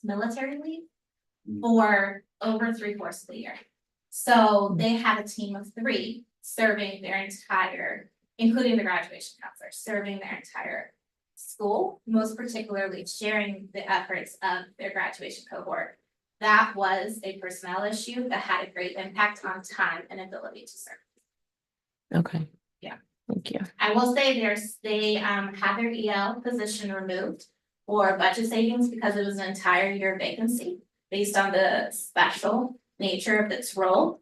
military leave for over 3/4 of the year. So they had a team of 3 serving their entire, including the graduation counselor, serving their entire school, most particularly sharing the efforts of their graduation cohort. That was a personnel issue that had a great impact on time and ability to serve. Okay. Yeah. Thank you. I will say they had their EL position removed for budget savings because it was an entire year vacancy based on the special nature of its role.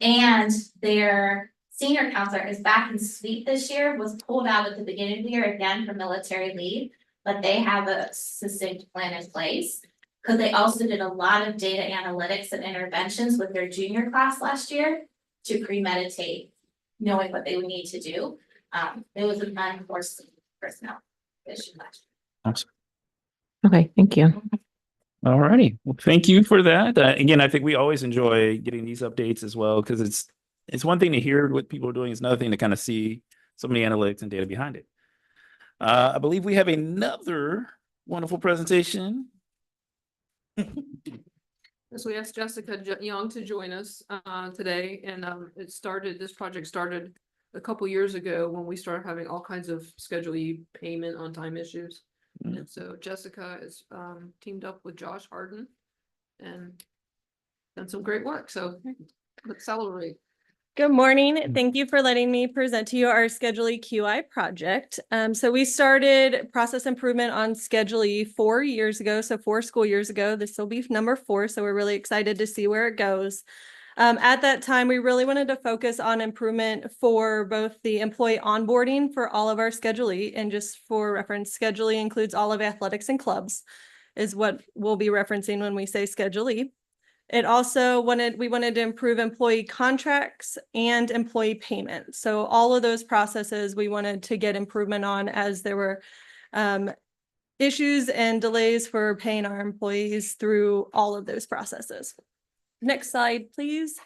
And their senior counselor is back in suite this year, was pulled out at the beginning of the year again for military leave, but they have a succinct plan in place. Because they also did a lot of data analytics and interventions with their junior class last year to premeditate knowing what they would need to do. It was an unforeseen personnel issue last year. Okay, thank you. All righty. Well, thank you for that. Again, I think we always enjoy getting these updates as well, because it's one thing to hear what people are doing, it's another thing to kind of see some of the analytics and data behind it. I believe we have another wonderful presentation. So we asked Jessica Young to join us today, and this project started a couple years ago when we started having all kinds of Schedule E payment on time issues. And so Jessica is teamed up with Josh Harden and done some great work. So let's celebrate. Good morning. Thank you for letting me present to you our Schedule E QI project. So we started process improvement on Schedule E 4 years ago, so 4 school years ago. This will be number 4, so we're really excited to see where it goes. At that time, we really wanted to focus on improvement for both the employee onboarding for all of our Schedule E, and just for reference, Schedule E includes all of athletics and clubs, is what we'll be referencing when we say Schedule E. It also we wanted to improve employee contracts and employee payment. So all of those processes we wanted to get improvement on, as there were issues and delays for paying our employees through all of those processes. Next slide, please.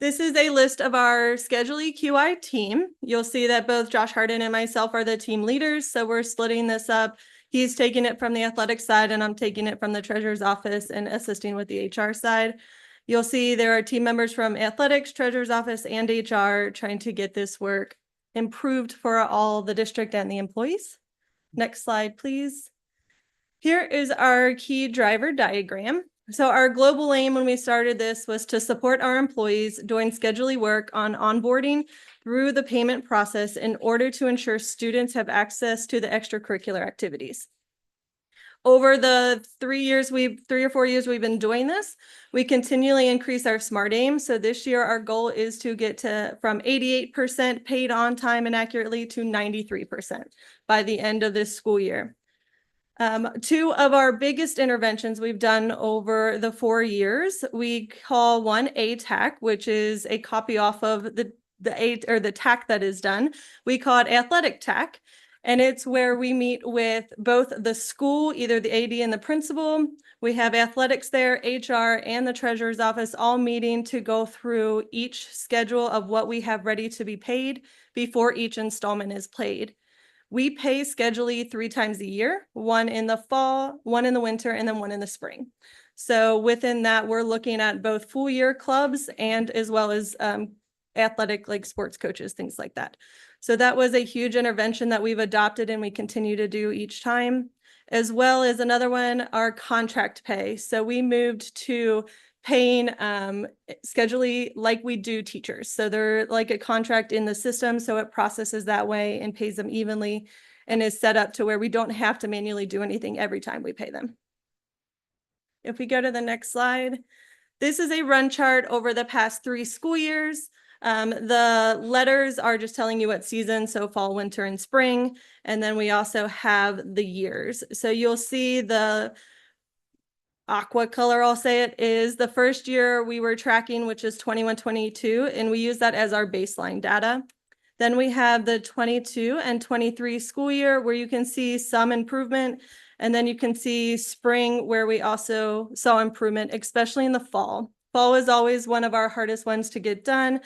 This is a list of our Schedule E QI team. You'll see that both Josh Harden and myself are the team leaders. So we're splitting this up. He's taking it from the athletic side and I'm taking it from the treasurer's office and assisting with the HR side. You'll see there are team members from athletics, treasurer's office, and HR trying to get this work improved for all the district and the employees. Next slide, please. Here is our key driver diagram. So our global aim when we started this was to support our employees doing Schedule E work on onboarding through the payment process in order to ensure students have access to the extracurricular activities. Over the 3 or 4 years we've been doing this, we continually increase our SMART aim. So this year our goal is to get from 88% paid on time and accurately to 93% by the end of this school year. Two of our biggest interventions we've done over the 4 years, we call one ATAC, which is a copy off of the TAC that is done. We call it athletic TAC. And it's where we meet with both the school, either the AD and the principal. We have athletics there, HR, and the treasurer's office all meeting to go through each schedule of what we have ready to be paid before each installment is paid. We pay Schedule 3 times a year, one in the fall, one in the winter, and then one in the spring. So within that, we're looking at both full year clubs and as well as athletic, like sports coaches, things like that. So that was a huge intervention that we've adopted and we continue to do each time, as well as another one, our contract pay. So we moved to paying Schedule like we do teachers. So they're like a contract in the system. So it processes that way and pays them evenly and is set up to where we don't have to manually do anything every time we pay them. If we go to the next slide, this is a run chart over the past 3 school years. The letters are just telling you what season, so fall, winter, and spring. And then we also have the years. So you'll see the aqua color, I'll say it, is the first year we were tracking, which is 21-22, and we use that as our baseline data. Then we have the 22 and 23 school year where you can see some improvement. And then you can see spring where we also saw improvement, especially in the fall. Fall is always one of our hardest ones to get done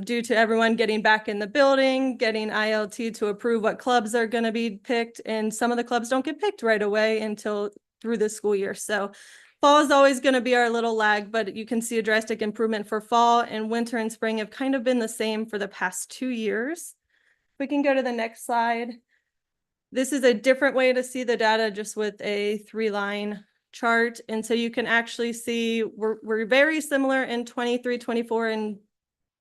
due to everyone getting back in the building, getting ILT to approve what clubs are going to be picked. And some of the clubs don't get picked right away until through the school year. So fall is always going to be our little lag, but you can see a drastic improvement for fall, and winter and spring have kind of been the same for the past 2 years. We can go to the next slide. This is a different way to see the data, just with a 3-line chart. And so you can actually see we're very similar in 23, 24 and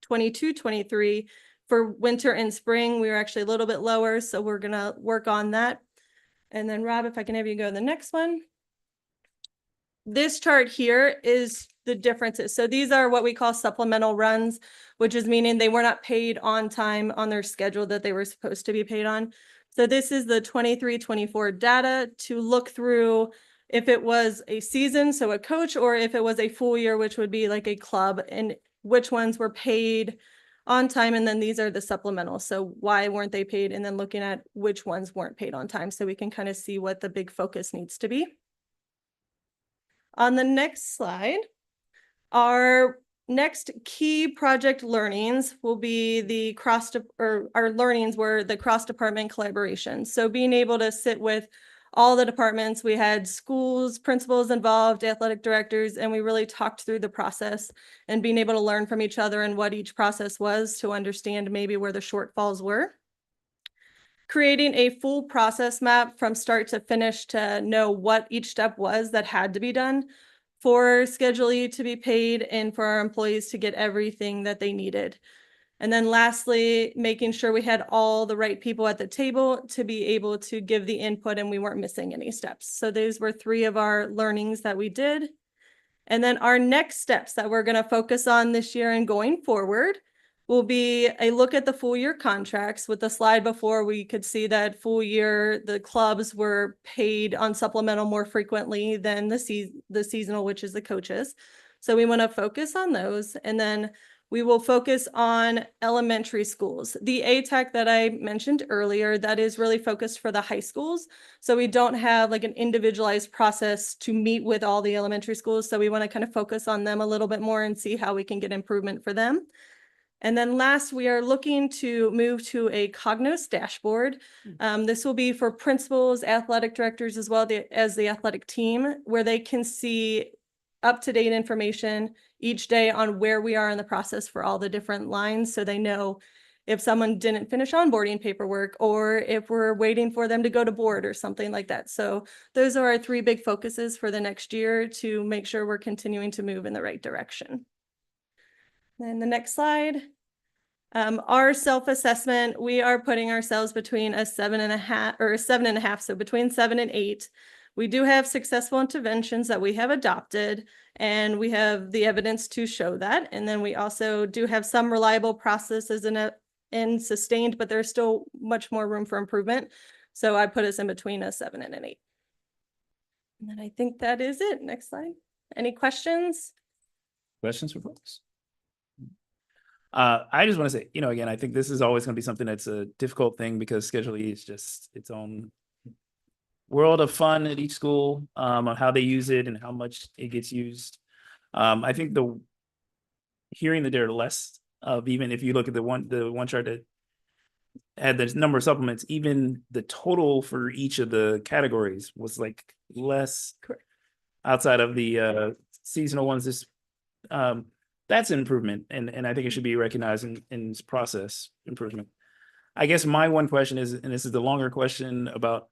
22, 23. For winter and spring, we were actually a little bit lower. So we're going to work on that. And then Rob, if I can have you go to the next one. This chart here is the differences. So these are what we call supplemental runs, which is meaning they were not paid on time on their schedule that they were supposed to be paid on. So this is the 23-24 data to look through if it was a season, so a coach, or if it was a full year, which would be like a club, and which ones were paid on time. And then these are the supplementals. So why weren't they paid? And then looking at which ones weren't paid on time, so we can kind of see what the big focus needs to be. On the next slide, our next key project learnings will be the our learnings were the cross-department collaboration. So being able to sit with all the departments, we had schools, principals involved, athletic directors, and we really talked through the process and being able to learn from each other and what each process was to understand maybe where the shortfalls were. Creating a full process map from start to finish to know what each step was that had to be done for Schedule E to be paid and for our employees to get everything that they needed. And then lastly, making sure we had all the right people at the table to be able to give the input and we weren't missing any steps. So those were 3 of our learnings that we did. And then our next steps that we're going to focus on this year and going forward will be a look at the full year contracts. With the slide before, we could see that full year, the clubs were paid on supplemental more frequently than the seasonal, which is the coaches. So we want to focus on those. And then we will focus on elementary schools. The ATAC that I mentioned earlier, that is really focused for the high schools. So we don't have like an individualized process to meet with all the elementary schools. So we want to kind of focus on them a little bit more and see how we can get improvement for them. And then last, we are looking to move to a Cognos dashboard. This will be for principals, athletic directors, as well as the athletic team, where they can see up-to-date information each day on where we are in the process for all the different lines. So they know if someone didn't finish onboarding paperwork or if we're waiting for them to go to board or something like that. So those are our 3 big focuses for the next year to make sure we're continuing to move in the right direction. Then the next slide, our self-assessment, we are putting ourselves between a 7.5 or a 7.5, so between 7 and 8. We do have successful interventions that we have adopted, and we have the evidence to show that. And then we also do have some reliable processes and sustained, but there's still much more room for improvement. So I put us in between a 7 and an 8. And then I think that is it. Next slide. Any questions? Questions for folks? I just want to say, again, I think this is always going to be something that's a difficult thing because Schedule E is just its own world of fun at each school, on how they use it and how much it gets used. I think hearing that there are less of, even if you look at the one chart that had the number of supplements, even the total for each of the categories was like less outside of the seasonal ones. That's an improvement, and I think it should be recognized in this process improvement. I guess my one question is, and this is the longer question, about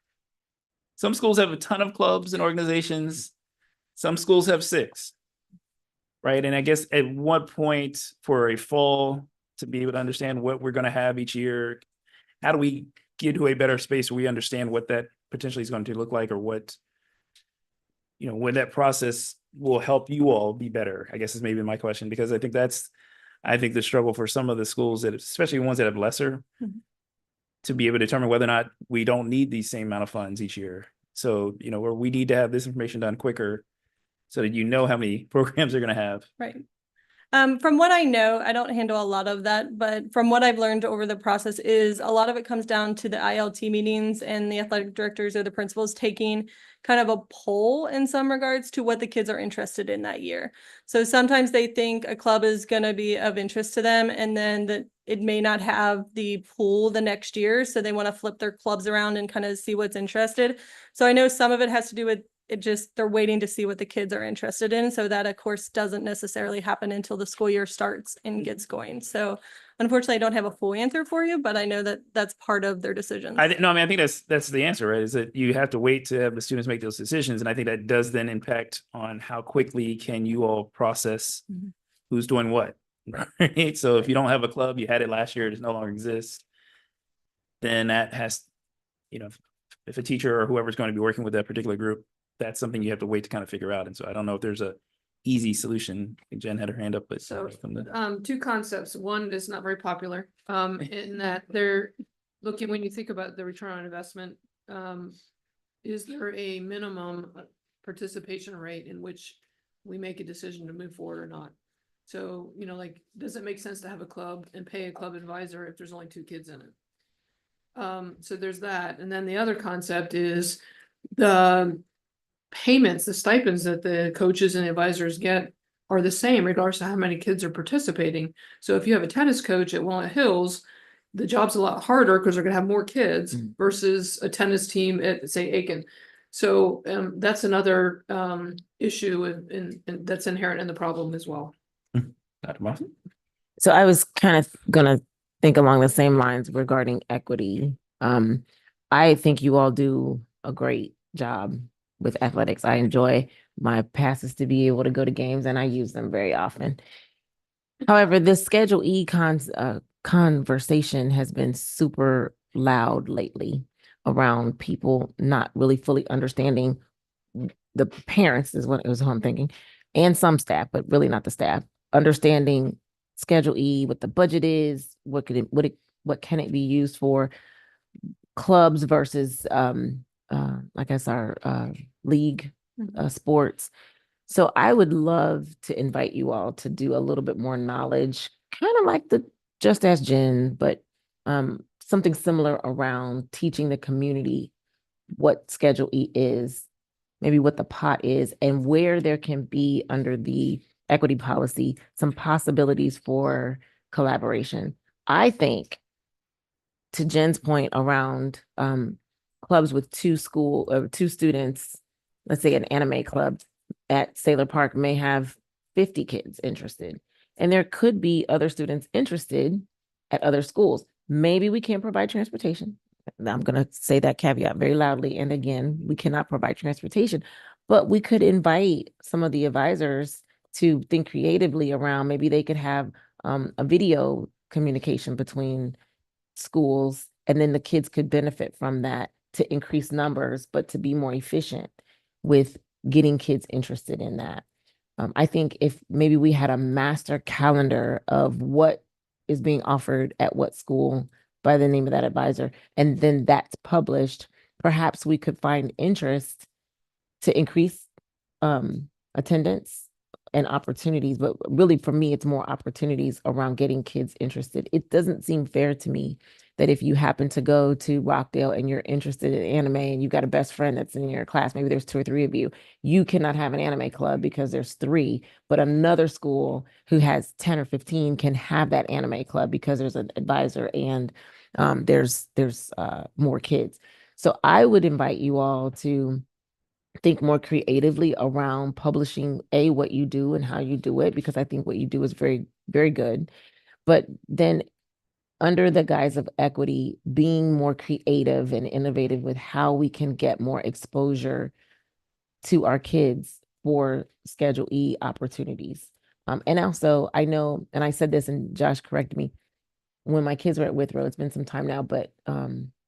some schools have a ton of clubs and organizations. Some schools have 6, right? And I guess at what point for a fall to be able to understand what we're going to have each year, how do we get to a better space where we understand what that potentially is going to look like, or what, when that process will help you all be better, I guess is maybe my question, because I think the struggle for some of the schools, that especially ones that have lesser, to be able to determine whether or not we don't need the same amount of funds each year. So, where we need to have this information done quicker so that how many programs they're going to have. Right. From what I know, I don't handle a lot of that, but from what I've learned over the process is a lot of it comes down to the ILT meetings and the athletic directors or the principals taking kind of a poll in some regards to what the kids are interested in that year. So sometimes they think a club is going to be of interest to them, and then that it may not have the pool the next year. So they want to flip their clubs around and kind of see what's interested. So I know some of it has to do with they're waiting to see what the kids are interested in. So that, of course, doesn't necessarily happen until the school year starts and gets going. So unfortunately, I don't have a full answer for you, but I know that that's part of their decisions. I think that's the answer, right? Is that you have to wait to have the students make those decisions. And I think that does then impact on how quickly can you all process who's doing what, right? So if you don't have a club, you had it last year, it no longer exists, then that has, if a teacher or whoever's going to be working with that particular group, that's something you have to wait to kind of figure out. And so I don't know if there's a easy solution. I think Jen had her hand up, but So, 2 concepts. One is not very popular, in that they're looking, when you think about the return on investment, is there a minimum participation rate in which we make a decision to move forward or not? So, does it make sense to have a club and pay a club advisor if there's only 2 kids in it? So there's that. And then the other concept is the payments, the stipends that the coaches and advisors get are the same regardless of how many kids are participating. So if you have a tennis coach at Walnut Hills, the job's a lot harder because they're going to have more kids versus a tennis team at, say, Aiken. So that's another issue and that's inherent in the problem as well. Dr. Moffitt? So I was kind of gonna think along the same lines regarding equity. I think you all do a great job with athletics. I enjoy my passes to be able to go to games, and I use them very often. However, this Schedule E conversation has been super loud lately around people not really fully understanding. The parents is what I'm thinking, and some staff, but really not the staff, understanding Schedule E, what the budget is, what can it be used for, clubs versus I guess our league sports. So I would love to invite you all to do a little bit more knowledge, kind of like the Just Ask Jen, but something similar around teaching the community what Schedule E is, maybe what the pot is, and where there can be under the equity policy some possibilities for collaboration. I think, to Jen's point around clubs with 2 students, let's say an anime club at Sailor Park may have 50 kids interested, and there could be other students interested at other schools. Maybe we can't provide transportation. I'm going to say that caveat very loudly. And again, we cannot provide transportation, but we could invite some of the advisors to think creatively around, maybe they could have a video communication between schools, and then the kids could benefit from that to increase numbers, but to be more efficient with getting kids interested in that. I think if maybe we had a master calendar of what is being offered at what school by the name of that advisor, and then that's published, perhaps we could find interest to increase attendance and opportunities, but really for me, it's more opportunities around getting kids interested. It doesn't seem fair to me that if you happen to go to Rockdale and you're interested in anime and you've got a best friend that's in your class, maybe there's 2 or 3 of you, you cannot have an anime club because there's 3, but another school who has 10 or 15 can have that anime club because there's an advisor and there's more kids. So I would invite you all to think more creatively around publishing what you do and how you do it, because I think what you do is very, very good. But then under the guise of equity, being more creative and innovative with how we can get more exposure to our kids for Schedule E opportunities. And also, I know, and I said this, and Josh corrected me, when my kids were at Withrow, it's been some time now, but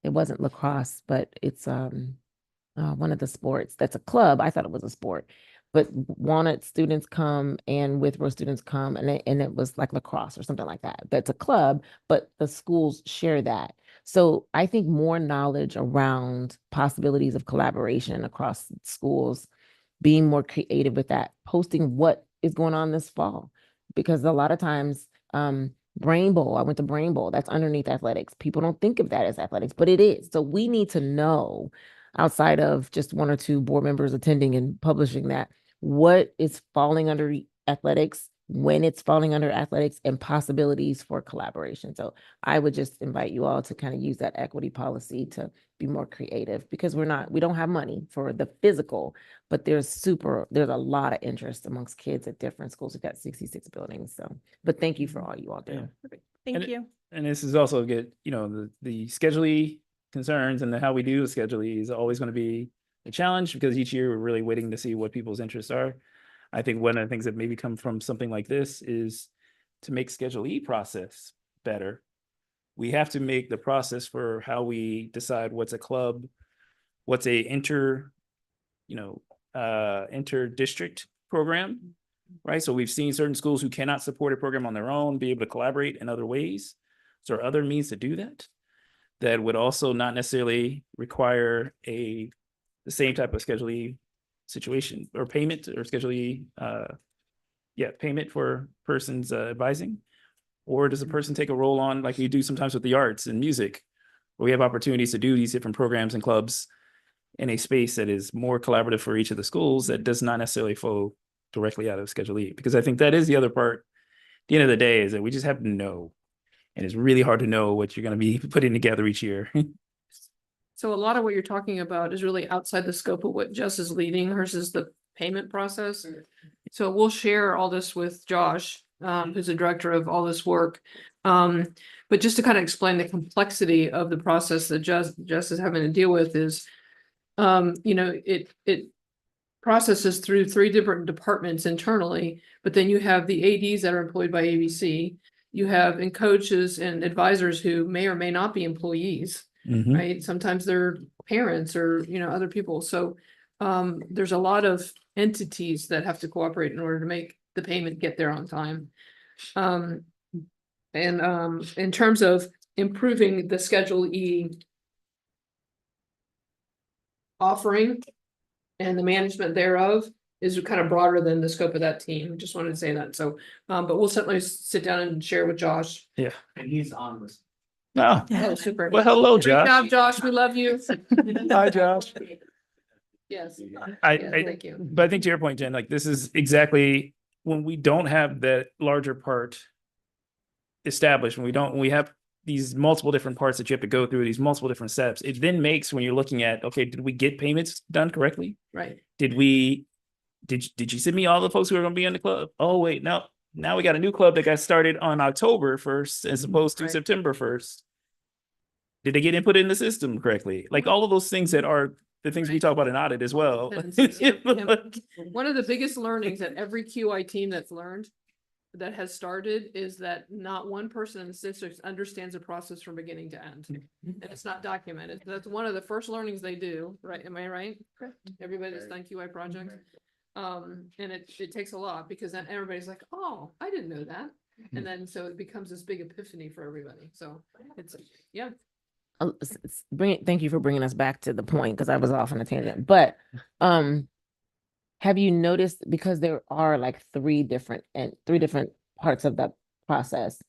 it wasn't lacrosse, but it's one of the sports that's a club. I thought it was a sport, but Walnut students come and Withrow students come, and it was like lacrosse or something like that. That's a club, but the schools share that. So I think more knowledge around possibilities of collaboration across schools, being more creative with that, posting what is going on this fall, because a lot of times, Brain Bowl, I went to Brain Bowl, that's underneath athletics. People don't think of that as athletics, but it is. So we need to know, outside of just 1 or 2 board members attending and publishing that, what is falling under athletics, when it's falling under athletics, and possibilities for collaboration. So I would just invite you all to kind of use that equity policy to be more creative, because we don't have money for the physical, but there's a lot of interest amongst kids at different schools. We've got 66 buildings. So, but thank you for all you all do. Thank And you. And this is also good, the Schedule E concerns and how we do Schedule E is always going to be a challenge, because each year we're really waiting to see what people's interests are. I think one of the things that maybe come from something like this is to make Schedule E process better. We have to make the process for how we decide what's a club, what's a inter-district program, right? So we've seen certain schools who cannot support a program on their own be able to collaborate in other ways. So there are other means to do that would also not necessarily require the same type of Schedule E situation or payment, or Schedule E, payment for persons advising. Or does a person take a role on, like we do sometimes with the arts and music, where we have opportunities to do these different programs and clubs in a space that is more collaborative for each of the schools, that does not necessarily flow directly out of Schedule E? Because I think that is the other part. At the end of the day, is that we just have to know. And it's really hard to know what you're going to be putting together each year. So a lot of what you're talking about is really outside the scope of what Jess is leading versus the payment process. So we'll share all this with Josh, who's the director of all this work. But just to kind of explain the complexity of the process that Jess is having to deal with is, it processes through 3 different departments internally, but then you have the ADs that are employed by ABC. You have coaches and advisors who may or may not be employees. Right? Sometimes they're parents or, other people. So there's a lot of entities that have to cooperate in order to make the payment get there on time. In terms of improving the Schedule E offering and the management thereof is kind of broader than the scope of that team. Just wanted to say that. So, but we'll certainly sit down and share with Josh. Yeah. And he's on this. Oh, Oh, super. well, hello, Great Josh. job, Josh. We love you. Hi, Josh. Yes. I Thank you. But I think to your point, Jen, like this is exactly when we don't have that larger part established, when we have these multiple different parts that you have to go through, these multiple different steps, it then makes, when you're looking at, okay, did we get payments done correctly? Right. Did you send me all the folks who are going to be in the club? Oh, wait, no. Now we got a new club that got started on October 1st as opposed to Right. September 1st. Did they get input in the system correctly? Like all of those things that are the things we talk about in audit as well. One of the biggest learnings that every QI team that has started is that not one person in the district understands the process from beginning to end. And it's not documented. That's one of the first learnings they do, right? Am I right? Correct. Everybody that's done QI projects. And it takes a lot, because then everybody's like, oh, I didn't know that. And then so it becomes this big epiphany for everybody. So it's, yeah. Thank you for bringing us back to the point, because I was off on a tangent. But have you noticed, because there are like three different parts of the process,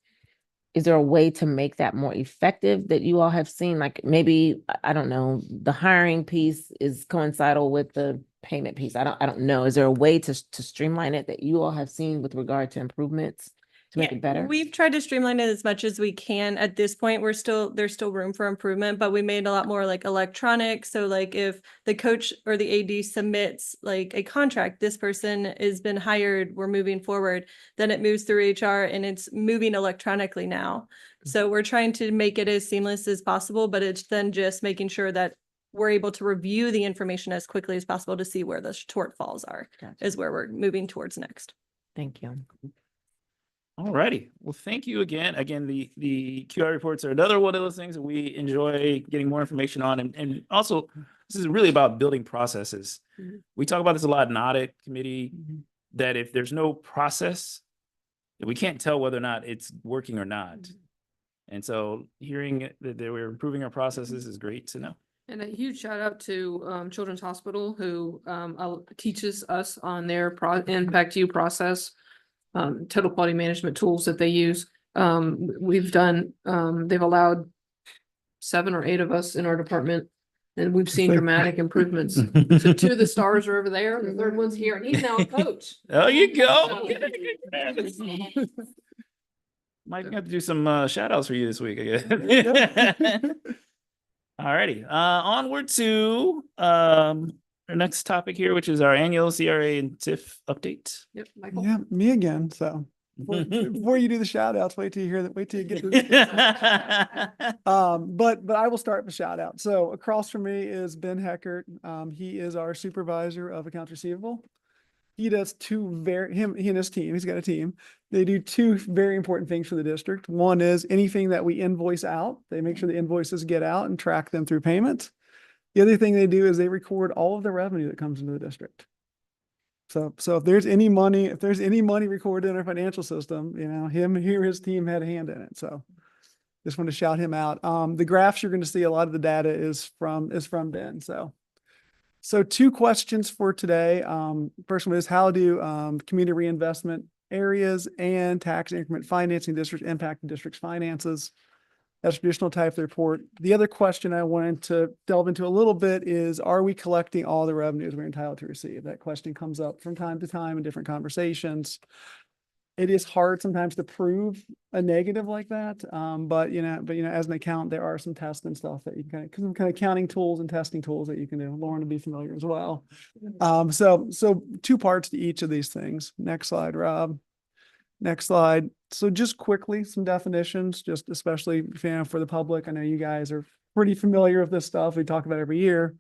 is there a way to make that more effective that you all have seen? Like maybe, I don't know, the hiring piece is coincidental with the payment piece. I don't know. Is there a way to streamline it that you all have seen with regard to improvements to make Yeah, it better? We've tried to streamline it as much as we can. At this point, there's still room for improvement, but we made a lot more like electronic. So like if the coach or the AD submits like a contract, this person has been hired, we're moving forward, then it moves through HR and it's moving electronically now. So we're trying to make it as seamless as possible, but it's then just making sure that we're able to review the information as quickly as possible to see where the shortfalls are, Gotcha. is where we're moving towards next. Thank you. Alrighty. Well, thank you again. Again, the QI reports are another one of those things that we enjoy getting more information on. And also, this is really about building processes. Mhm. We talk about this a lot in audit committee, that if there's no process, we can't tell whether or not it's working or not. And so hearing that we're improving our processes is great to know. And a huge shout out to Children's Hospital who teaches us on their Impact U process, total quality management tools that they use. We've done, they've allowed 7 or 8 of us in our department, and we've seen dramatic improvements. So 2 of the stars are over there, the third one's here, and he's now a coach. There you go. So- Might have to do some shout outs for you this week, I guess. Alrighty, onward to our next topic here, which is our annual CRA and TIF update. Yep, Michael. Yeah, me again. So before you do the shout outs, wait till you hear that. Wait till you get to this. But I will start with shout out. So across from me is Ben Heckert. He is our supervisor of accounts receivable. He does he and his team, he's got a team. They do 2 very important things for the district. One is anything that we invoice out, they make sure the invoices get out and track them through payment. The other thing they do is they record all of the revenue that comes into the district. So if there's any money recorded in our financial system, his team had a hand in it. So just want to shout him out. The graphs you're going to see, a lot of the data is from Ben. So 2 questions for today. First one is, how do community reinvestment areas and tax increment financing districts impact the district's finances? That's a traditional type of report. The other question I wanted to delve into a little bit is, are we collecting all the revenues we're entitled to receive? That question comes up from time to time in different conversations. It is hard sometimes to prove a negative like that. But as an accountant, there are some tests and stuff that you can some kind of accounting tools and testing tools that you can do. Lauren will be familiar as well. So 2 parts to each of these things. Next slide, Rob. Next slide. So just quickly, some definitions, just especially for the public. I know you guys are pretty familiar with this stuff. We talk about it every year.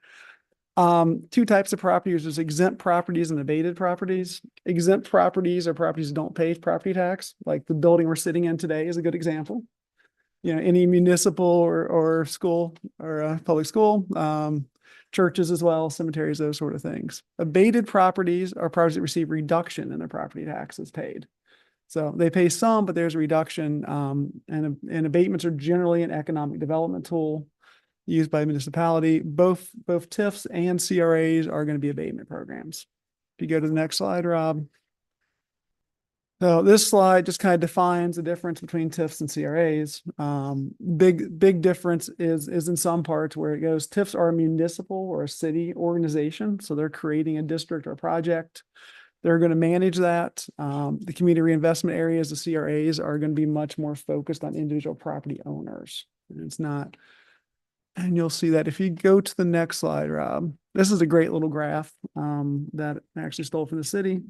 2 types of properties. There's exempt properties and abated properties. Exempt properties are properties that don't pay property tax. Like the building we're sitting in today is a good example. Any municipal or school or public school, churches as well, cemeteries, those sort of things. Abated properties are properties that receive reduction in their property taxes paid. So they pay some, but there's a reduction. And abatements are generally an economic development tool used by the municipality. Both TIFs and CRAs are going to be abatement programs. If you go to the next slide, Rob. So this slide just kind of defines the difference between TIFs and CRAs. Big difference is in some parts where it goes, TIFs are a municipal or a city organization. So they're creating a district or project. They're going to manage that. The community reinvestment areas, the CRAs, are going to be much more focused on individual property owners. It's not, and you'll see that if you go to the next slide, Rob. This is a great little graph that I actually stole from the city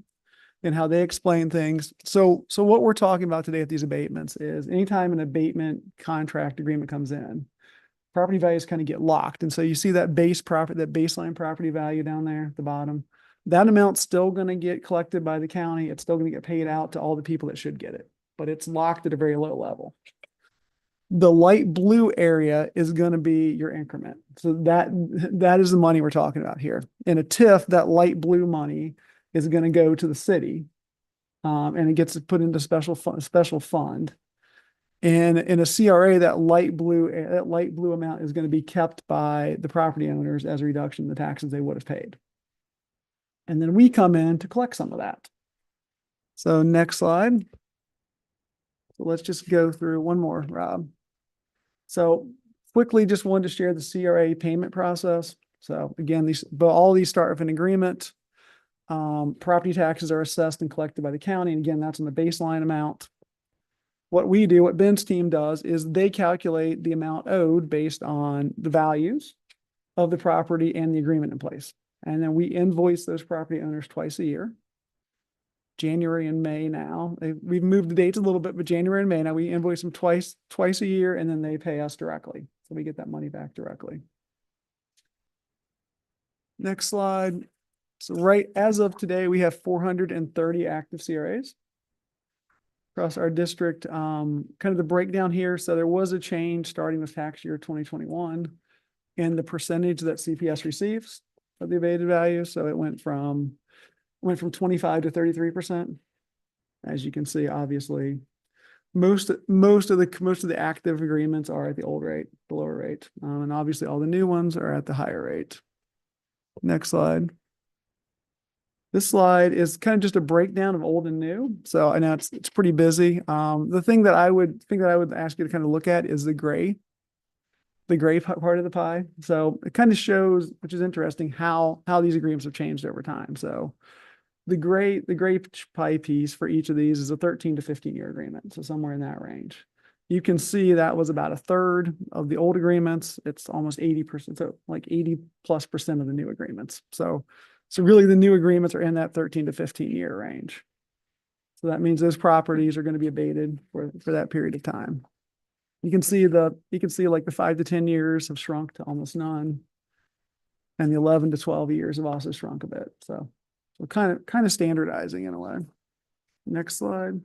and how they explain things. So what we're talking about today at these abatements is anytime an abatement contract agreement comes in, property values kind of get locked. And so you see that baseline property value down there at the bottom. That amount's still going to get collected by the county. It's still going to get paid out to all the people that should get it, but it's locked at a very low level. The light blue area is going to be your increment. So that is the money we're talking about here. In a TIF, that light blue money is going to go to the city, and it gets put into special fund. And in a CRA, that light blue amount is going to be kept by the property owners as a reduction in the taxes they would have paid. And then we come in to collect some of that. So next slide. So let's just go through one more, Rob. So quickly, just wanted to share the CRA payment process. So again, but all these start with an agreement. Property taxes are assessed and collected by the county. And again, that's in the baseline amount. What we do, what Ben's team does, is they calculate the amount owed based on the values of the property and the agreement in place. And then we invoice those property owners twice a year. January and May now. We've moved the dates a little bit, but January and May now we invoice them twice a year, and then they pay us directly. So we get that money back directly. Next slide. So right as of today, we have 430 active CRAs across our district. Kind of the breakdown here. So there was a change starting with tax year 2021 in the percentage that CPS receives of the evaded value. So it went from 25 to 33%. As you can see, obviously, most of the active agreements are at the old rate, the lower rate. And obviously all the new ones are at the higher rate. Next slide. This slide is kind of just a breakdown of old and new. So I know it's pretty busy. The thing that I would ask you to kind of look at is the gray part of the pie. So it kind of shows, which is interesting, how these agreements have changed over time. So the gray pie piece for each of these is a 13 to 15 year agreement. So somewhere in that range. You can see that was about a third of the old agreements. It's almost 80%, so like 80+% of the new agreements. So really the new agreements are in that 13 to 15 year range. So that means those properties are going to be abated for that period of time. You can see like the 5 to 10 years have shrunk to almost none. And the 11 to 12 years have also shrunk a bit. So kind of standardizing in a way. Next slide.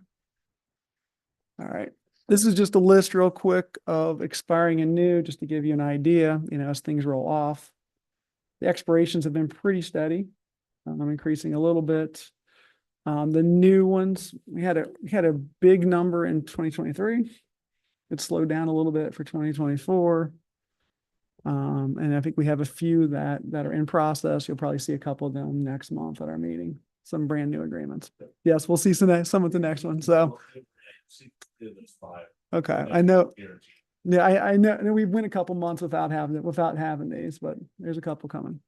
All right. This is just a list real quick of expiring and new, just to give you an idea, as things roll off. The expirations have been pretty steady. I'm increasing a little bit. The new ones, we had a big number in 2023. It slowed down a little bit for 2024. And I think we have a few that are in process. You'll probably see a couple of them next month at our meeting. Some brand new agreements. Yes, we'll see some at the next one. So, okay, I know. Yeah, I know we went a couple months without having these, but there's a couple coming.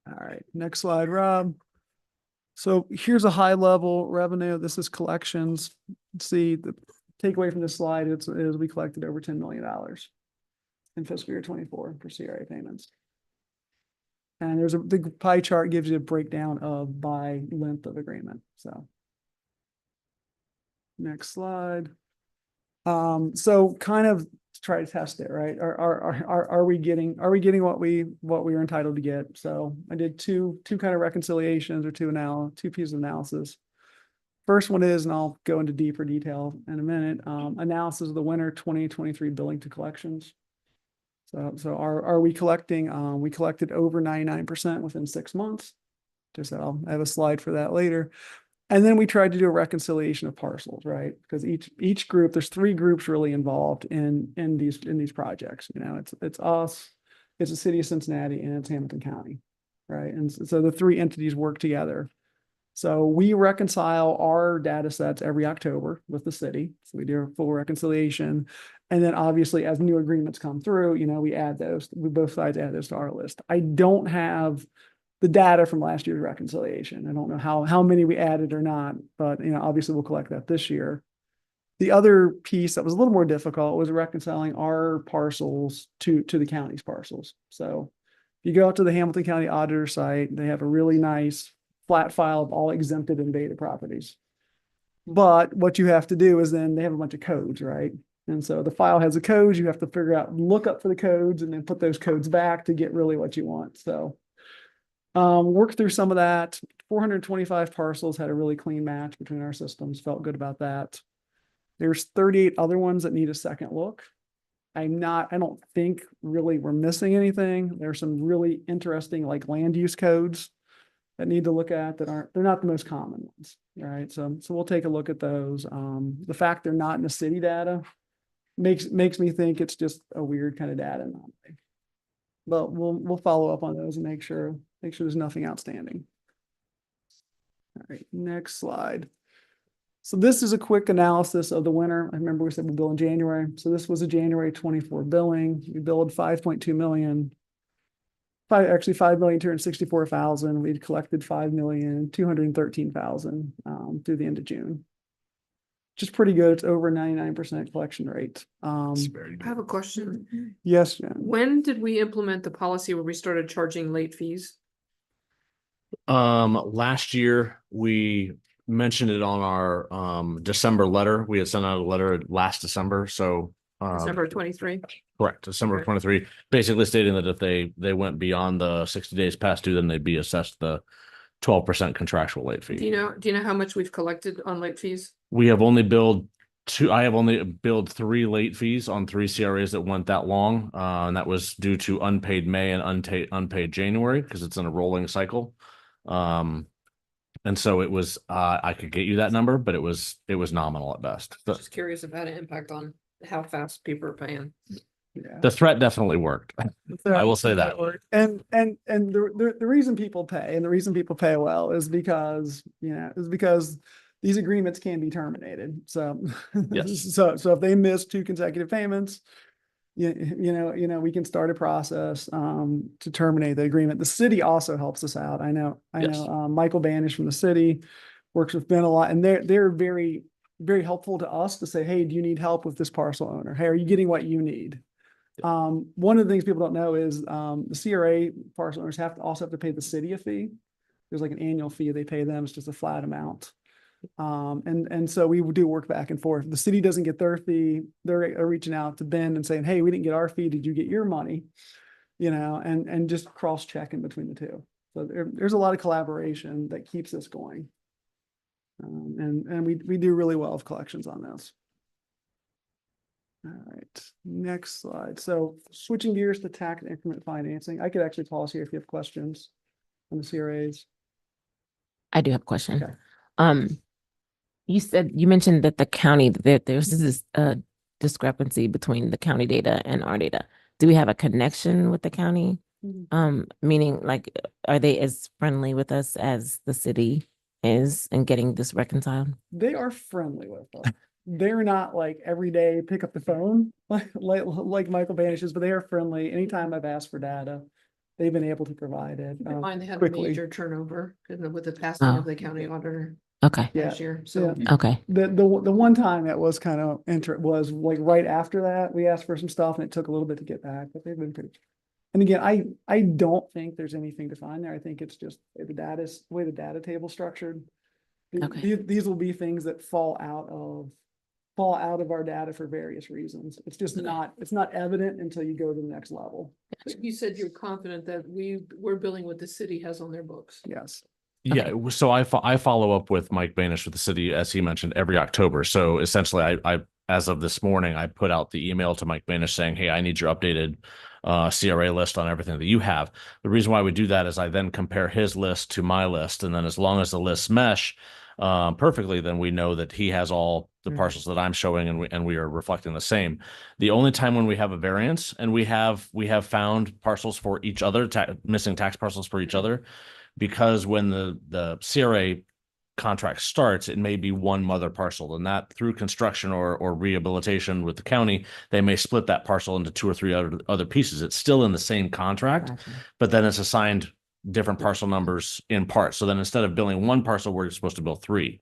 All right, next slide, Rob. So here's a high level revenue. This is collections. See the takeaway from this slide is we collected over $10 million in fiscal year 24 for CRA payments. And there's the pie chart gives you a breakdown of by length of agreement. So next slide. So kind of to try to test it, right? Are we getting what we are entitled to get? So I did two kind of reconciliations or two pieces of analysis. First one is, and I'll go into deeper detail in a minute, analysis of the winter 2023 billing to collections. So are we collecting? We collected over 99% within 6 months. I have a slide for that later. And then we tried to do a reconciliation of parcels, right? Because each group, there's 3 groups really involved in these projects. It's us, it's the city of Cincinnati, and it's Hamilton County, right? And so the 3 entities work together. So we reconcile our data sets every October with the city. So we do a full reconciliation. And then obviously as new agreements come through, we add those, both sides add those to our list. I don't have the data from last year's reconciliation. I don't know how many we added or not, but obviously we'll collect that this year. The other piece that was a little more difficult was reconciling our parcels to the county's parcels. So if you go out to the Hamilton County Auditor site, they have a really nice flat file of all exempted and abated properties. But what you have to do is then they have a bunch of codes, right? And so the file has the codes, you have to look up for the codes and then put those codes back to get really what you want. So worked through some of that. 425 parcels had a really clean match between our systems, felt good about that. There's 38 other ones that need a second look. I don't think really we're missing anything. There's some really interesting like land use codes that need to look at they're not the most common ones, right? So we'll take a look at those. The fact they're not in the city data makes me think it's just a weird kind of data anomaly. But we'll follow up on those and make sure make sure there's nothing outstanding. All right, next slide. So this is a quick analysis of the winter. I remember we said we bill in January. So this was a January 24 billing. We billed 5.2 million. Actually 5,264,000. We'd collected 5,213,000 through the end of June. Which is pretty good. It's over 99% collection rate. I have a question. Yes, Jen. When did we implement the policy where we started charging late fees? Last year we mentioned it on our December letter. We had sent out a letter last December, so December 23? correct, December Okay. 23, basically stating that if they went beyond the 60 days past due, then they'd be assessed the 12% contractual late Do fee. you know how much we've collected on late fees? We have only billed I have only billed 3 late fees on 3 CRAs that went that long. And that was due to unpaid May and unpaid January because it's in a rolling cycle. And so it was, I could get you that number, but it was nominal at best. Just curious if it had an impact on how fast people are paying. Yeah. The threat definitely worked. I will say that. And the reason people pay and the reason people pay well is because, these agreements can be terminated. So, Yes. so if they miss 2 consecutive payments, we can start a process to terminate the agreement. The city also helps us out. I know Yes. Michael Banish from the city works with Ben a lot, and they're very, very helpful to us to say, hey, do you need help with this parcel owner? Hey, are you getting what you need? One of the things people don't know is the CRA parcel owners also have to pay the city a fee. There's like an annual fee they pay them. It's just a flat amount. And so we do work back and forth. The city doesn't get their fee. They're reaching out to Ben and saying, hey, we didn't get our fee. Did you get your money? And just cross checking between the two. So there's a lot of collaboration that keeps us going. And we do really well with collections on this. All right, next slide. So switching gears to tax increment financing, I could actually pause here if you have questions on the CRAs. I do have a question. Okay. You mentioned that the county, there's this discrepancy between the county data and our data. Do we have a connection with the county? Meaning like, are they as friendly with us as the city is in getting this reconciled? They are friendly with us. They're not like every day pick up the phone like Michael Banish is, but they are friendly. Anytime I've asked for data, they've been able to provide it. Keep in mind they had a quickly. major turnover with the passing Oh. of the county auditor Okay, Yeah. last year. So okay, The one time that was kind of was like right after that, we asked for some stuff and it took a little bit to get back, but they've been pretty. And again, I don't think there's anything to find there. I think it's just the way the data table's structured. Okay. These will be things that fall out of our data for various reasons. It's just it's not evident until you go to the next level. you said you're confident that we're billing what the city has on their books. Yes. Yeah, so I follow up with Mike Banish with the city, as he mentioned, every October. So essentially, I as of this morning, I put out the email to Mike Banish saying, hey, I need your updated CRA list on everything that you have. The reason why we do that is I then compare his list to my list. And then as long as the lists mesh perfectly, then we know that he has all the parcels that I'm showing and we are reflecting the same. The only time when we have a variance, and we have found parcels for each other, missing tax parcels for each other, because when the CRA contract starts, it may be one mother parcel, and that through construction or rehabilitation with the county, they may split that parcel into 2 or 3 other pieces. It's still in the same contract, gotcha. but then it's assigned different parcel numbers in parts. So then instead of billing 1 parcel, we're supposed to bill 3.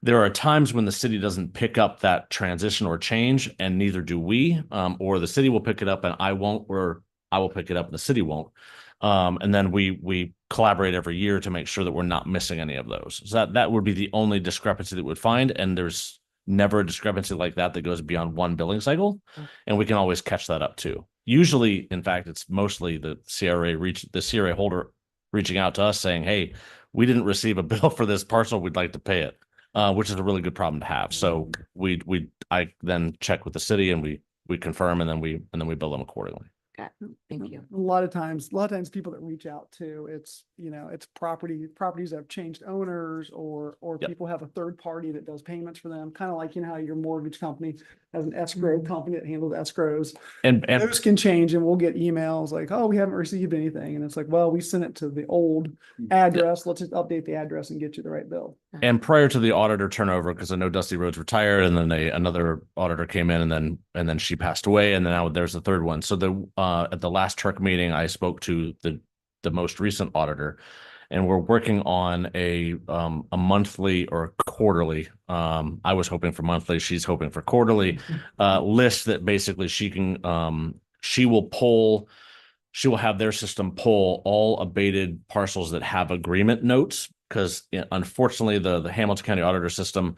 There are times when the city doesn't pick up that transition or change, and neither do we, or the city will pick it up and I won't, or I will pick it up and the city won't. And then we collaborate every year to make sure that we're not missing any of those. So that would be the only discrepancy that we'd find. And there's never a discrepancy like that goes beyond 1 billing cycle. And we can always catch that up too. Usually, in fact, it's mostly the CRA holder reaching out to us saying, hey, we didn't receive a bill for this parcel. We'd like to pay it, which is a really good problem to have. So I then check with the city and we confirm, and then we bill them accordingly. Got it. Thank you. A lot of times people that reach out to, it's, it's properties that have changed owners or Yep. people have a third party that does payments for them. Kind of like, how your mortgage company has an escrow company that handles escrows. And Those can change and we'll get emails like, oh, we haven't received anything. And it's like, well, we sent it to the old address. Let's just update the address and get you the right bill. And prior to the auditor turnover, because I know Dusty Rhodes retired, and then another auditor came in, and then she passed away, and then now there's a third one. So at the last Turk meeting, I spoke to the most recent auditor, and we're working on a monthly or quarterly. I was hoping for monthly, she's hoping for quarterly list that basically she can she will have their system pull all abated parcels that have agreement notes, because unfortunately the Hamilton County Auditor System,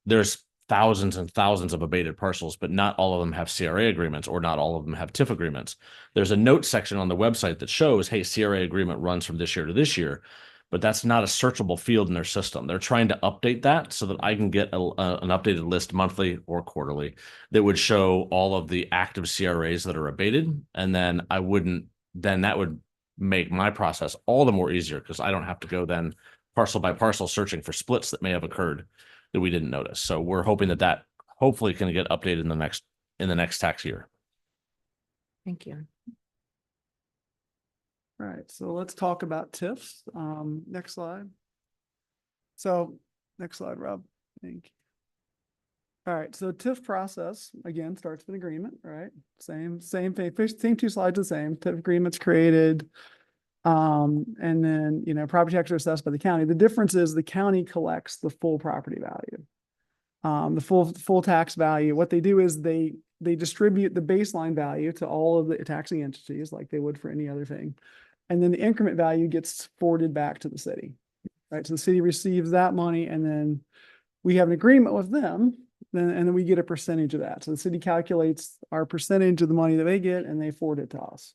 there's thousands and thousands of abated parcels, but not all of them have CRA agreements, or not all of them have TIF agreements. There's a note section on the website that shows, hey, CRA agreement runs from this year to this year, but that's not a searchable field in their system. They're trying to update that so that I can get an updated list monthly or quarterly that would show all of the active CRAs that are abated. And then that would make my process all the more easier, because I don't have to go then parcel by parcel searching for splits that may have occurred that we didn't notice. So we're hoping that hopefully can get updated in the next tax year. Thank you. All right, so let's talk about TIFs. Next slide. So next slide, Rob. Thank you. All right, so TIF process, again, starts with an agreement, right? Same two slides the same. TIF agreements created. And then, property taxes are assessed by the county. The difference is the county collects the full property value. The full tax value. What they do is they distribute the baseline value to all of the taxing entities like they would for any other thing. And then the increment value gets forwarded back to the city, right? So the city receives that money, and then we have an agreement with them, and then we get a percentage of that. So the city calculates our percentage of the money that they get, and they forward it to us.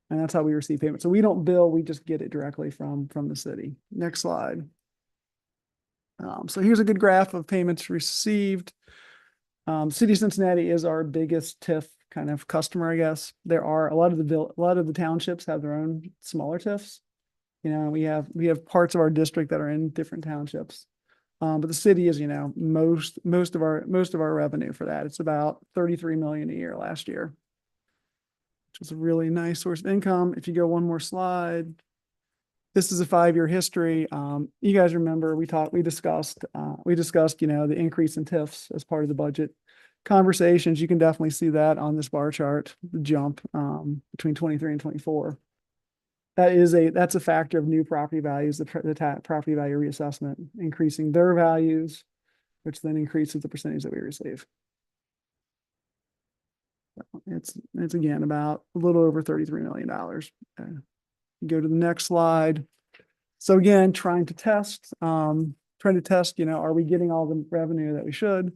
And that's how we receive payment. So we don't bill, we just get it directly from the city. Next slide. So here's a good graph of payments received. City of Cincinnati is our biggest TIF kind of customer, I guess. There are a lot of the townships have their own smaller TIFs. We have parts of our district that are in different townships. But the city is, most of our revenue for that. It's about 33 million a year last year, which is a really nice source of income. If you go one more slide, this is a 5-year history. You guys remember we discussed, the increase in TIFs as part of the budget conversations. You can definitely see that on this bar chart, the jump between 23 and 24. That's a factor of new property values, the property value reassessment, increasing their values, which then increases the percentage that we receive. It's again about a little over $33 million. Go to the next slide. So again, trying to test, are we getting all the revenue that we should?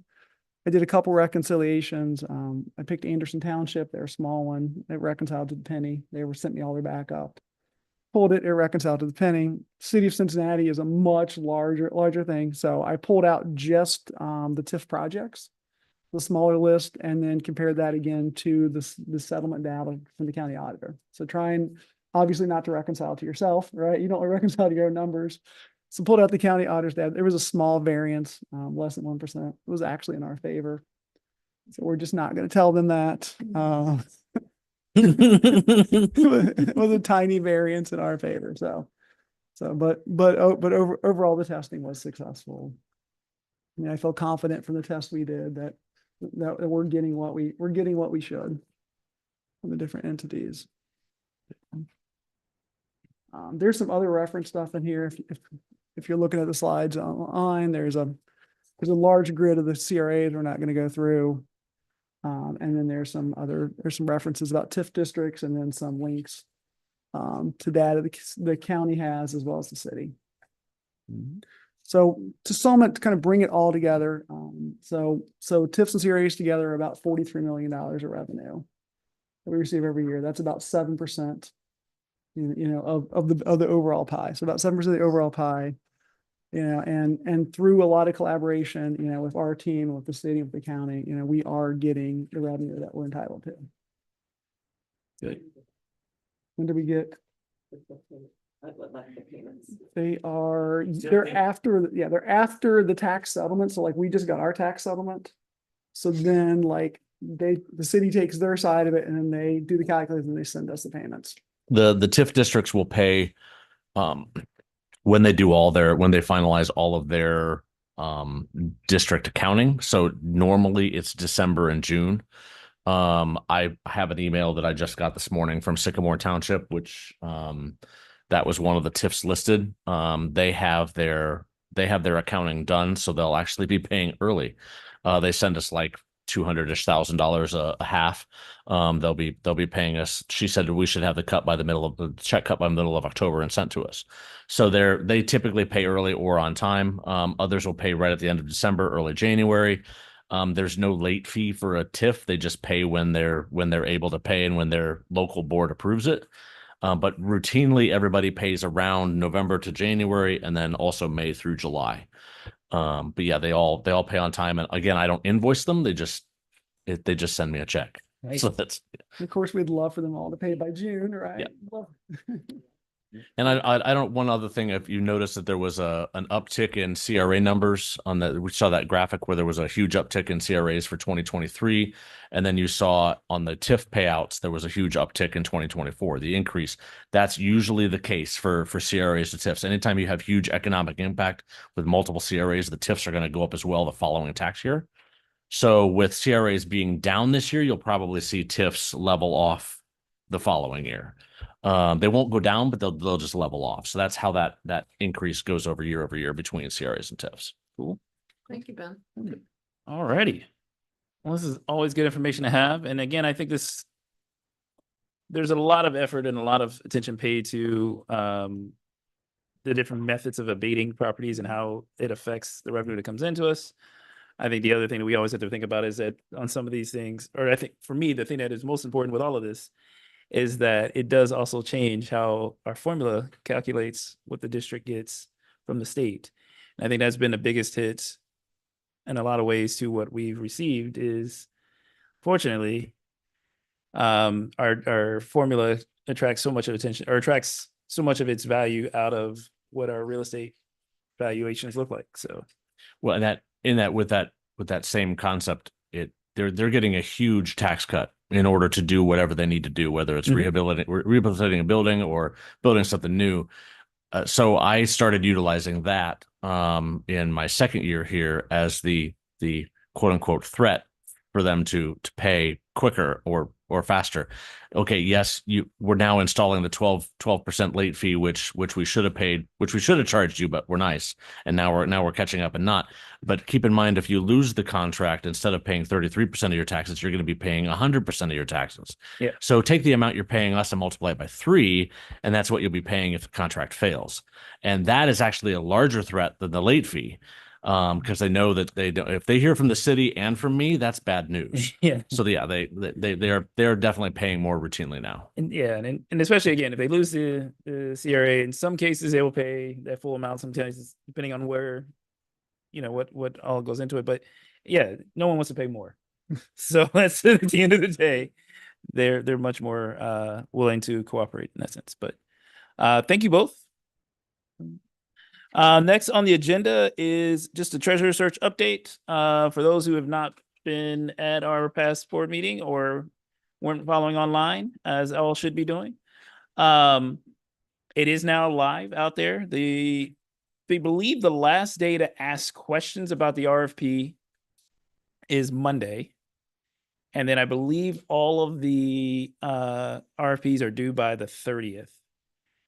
I did a couple reconciliations. I picked Anderson Township, they're a small one. They reconciled to the penny. They sent me all their backup. Pulled it reconciled to the penny. City of Cincinnati is a much larger thing. So I pulled out just the TIF projects, the smaller list, and then compared that again to the settlement data from the county auditor. So trying obviously not to reconcile to yourself, right? You don't reconcile to your own numbers. So pulled out the county auditor's data. There was a small variance, less than 1%. It was actually in our favor. So we're just not going to tell them that. It was a tiny variance in our favor. But overall the testing was successful. I mean, I feel confident from the test we did that we're getting what we should from the different entities. There's some other reference stuff in here. If you're looking at the slides online, there's a large grid of the CRAs we're not going to go through. And then there's some references about TIF districts, and then some links to data the county has as well as the city. So to sum it, to kind of bring it all together, so TIFs and CRAs together are about $43 million of revenue that we receive every year. That's about 7%, of the overall pie. So about 7% of the overall pie, and through a lot of collaboration, with our team, with the city, with the county, we are getting the revenue that we're entitled to. Good. When do we get? They're after, they're after the tax settlement. So like we just got our tax settlement. So then like the city takes their side of it and then they do the calculation and they send us the payments. The TIF districts will pay when they finalize all of their district accounting. So normally it's December and June. I have an email that I just got this morning from Sycamore Township, which that was one of the TIFs listed. They have their accounting done, so they'll actually be paying early. They send us like $200,000 a half. They'll be paying us. She said we should have the check cut by the middle of October and sent to us. So they typically pay early or on time. Others will pay right at the end of December, early January. There's no late fee for a TIF. They just pay when they're able to pay and when their local board approves it. But routinely everybody pays around November to January and then also May through July. But yeah, they all pay on time. And again, I don't invoice them. They just send me a check. Nice. So that's, And of course, we'd love for them all to pay by June, right? Yeah. Love- and I don't, one other thing, if you notice that there was an uptick in CRA numbers we saw that graphic where there was a huge uptick in CRAs for 2023. And then you saw on the TIF payouts, there was a huge uptick in 2024, the increase. That's usually the case for CRAs to TIFs. Anytime you have huge economic impact with multiple CRAs, the TIFs are going to go up as well the following tax year. So with CRAs being down this year, you'll probably see TIFs level off the following year. They won't go down, but they'll just level off. So that's how that increase goes over year between CRAs and TIFs. Cool. Thank you, Ben. All righty. Well, this is always good information to have. And again, I think there's a lot of effort and a lot of attention paid to the different methods of abating properties and how it affects the revenue that comes into us. I think the other thing that we always have to think about is that on some of these things, or I think for me, the thing that is most important with all of this is that it does also change how our formula calculates what the district gets from the state. And I think that's been the biggest hit in a lot of ways to what we've received is, fortunately, our formula attracts so much of attention or attracts so much of its value out of what our real estate valuations look like. So, Well, with that same concept, they're getting a huge tax cut in order to do whatever they need to do, whether it's rehabilitating a building or building something new. So I started utilizing that in my second year here as the quote unquote threat for them to pay quicker or faster. Okay, yes, we're now installing the 12% late fee, which we should have paid, which we should have charged you, but we're nice. And now we're catching up and not. But keep in mind, if you lose the contract, instead of paying 33% of your taxes, you're going to be paying 100% of your taxes. Yeah. So take the amount you're paying us and multiply it by 3, and that's what you'll be paying if the contract fails. And that is actually a larger threat than the late fee. Because they know that if they hear from the city and from me, that's bad news. yeah. So yeah, they're definitely paying more routinely now. And yeah, and especially again, if they lose the CRA, in some cases they will pay that full amount. Sometimes depending on where, what all goes into it. But yeah, no one wants to pay more. So that's at the end of the day, they're much more willing to cooperate in that sense. But thank you both. Next on the agenda is just a treasurer search update. For those who have not been at our past board meeting or weren't following online, as all should be doing. It is now live out there. They believe the last day to ask questions about the RFP is Monday. And then I believe all of the RFPs are due by the 30th.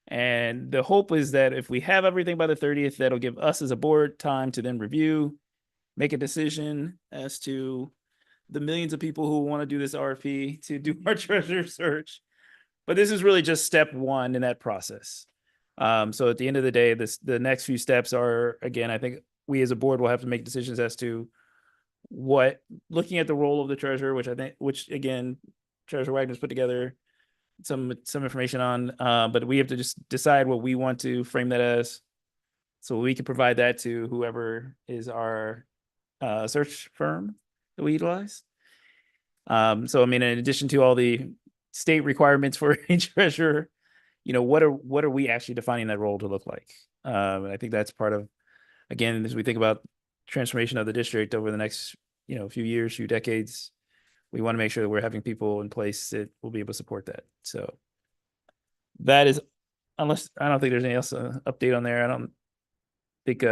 And the hope is that if we have everything by the 30th, that'll give us as a board time to then review, make a decision as to the millions of people who want to do this RFP to do our treasurer search. But this is really just step one in that process. So at the end of the day, the next few steps are, again, I think we as a board will have to make decisions as to looking at the role of the treasurer, which again, Treasurer Wagner's put together some information on, but we have to just decide what we want to frame that as, so we can provide that to whoever is our search firm that we utilize. So I mean, in addition to all the state requirements for a treasurer, what are we actually defining that role to look like? And I think that's part of, again, as we think about transformation of the district over the next, few years, few decades, we want to make sure that we're having people in place that will be able to support that. So that is, unless, I don't think there's anything else update on there. I don't think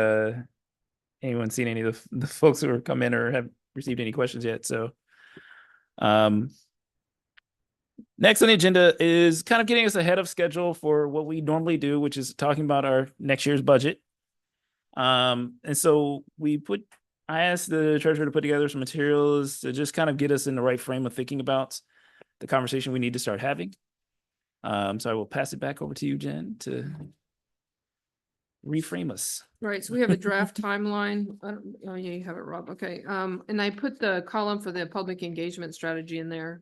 anyone's seen any of the folks who have come in or have received any questions yet. So next on the agenda is kind of getting us ahead of schedule for what we normally do, which is talking about our next year's budget. And so I asked the treasurer to put together some materials to just kind of get us in the right frame of thinking about the conversation we need to start having. So I will pass it back over to you, Jen, to reframe us. Right, so we have a draft timeline. Oh, yeah, you have it, Rob. Okay, and I put the column for the public engagement strategy in there.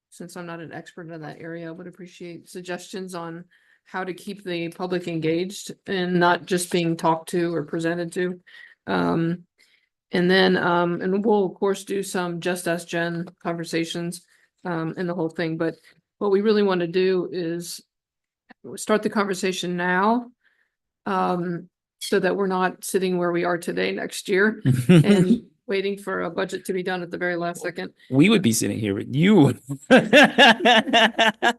Since I'm not an expert in that area, I would appreciate suggestions on how to keep the public engaged and not just being talked to or presented to. And then, and we'll of course do some Just Ask Jen conversations, and the whole thing, but what we really want to do is start the conversation now. So that we're not sitting where we are today next year and waiting for a budget to be done at the very last second. We would be sitting here with you. I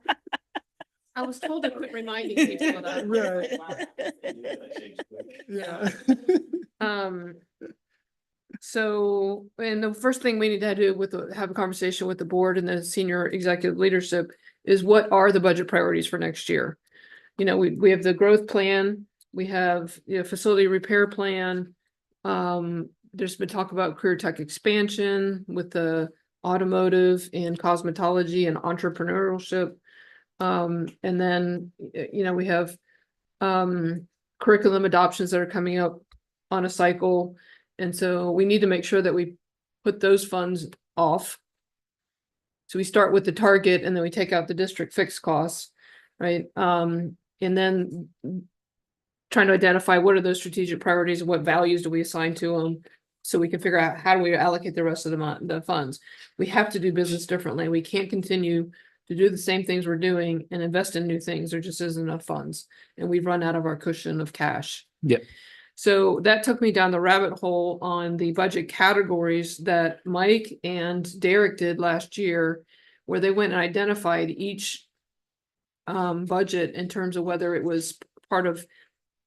was told to quit reminding people of that. Yeah. So, and the first thing we need to do have a conversation with the board and the senior executive leadership is what are the budget priorities for next year? We have the growth plan, we have facility repair plan. There's been talk about career tech expansion with the automotive and cosmetology and entrepreneurship. And then, we have curriculum adoptions that are coming up on a cycle. And so we need to make sure that we put those funds off. So we start with the target and then we take out the district fixed costs, right? And then trying to identify what are those strategic priorities and what values do we assign to them so we can figure out how do we allocate the rest of the funds. We have to do business differently. We can't continue to do the same things we're doing and invest in new things. There just isn't enough funds and we've run out of our cushion of cash. Yep. So that took me down the rabbit hole on the budget categories that Mike and Derek did last year, where they went and identified each budget in terms of whether it was part of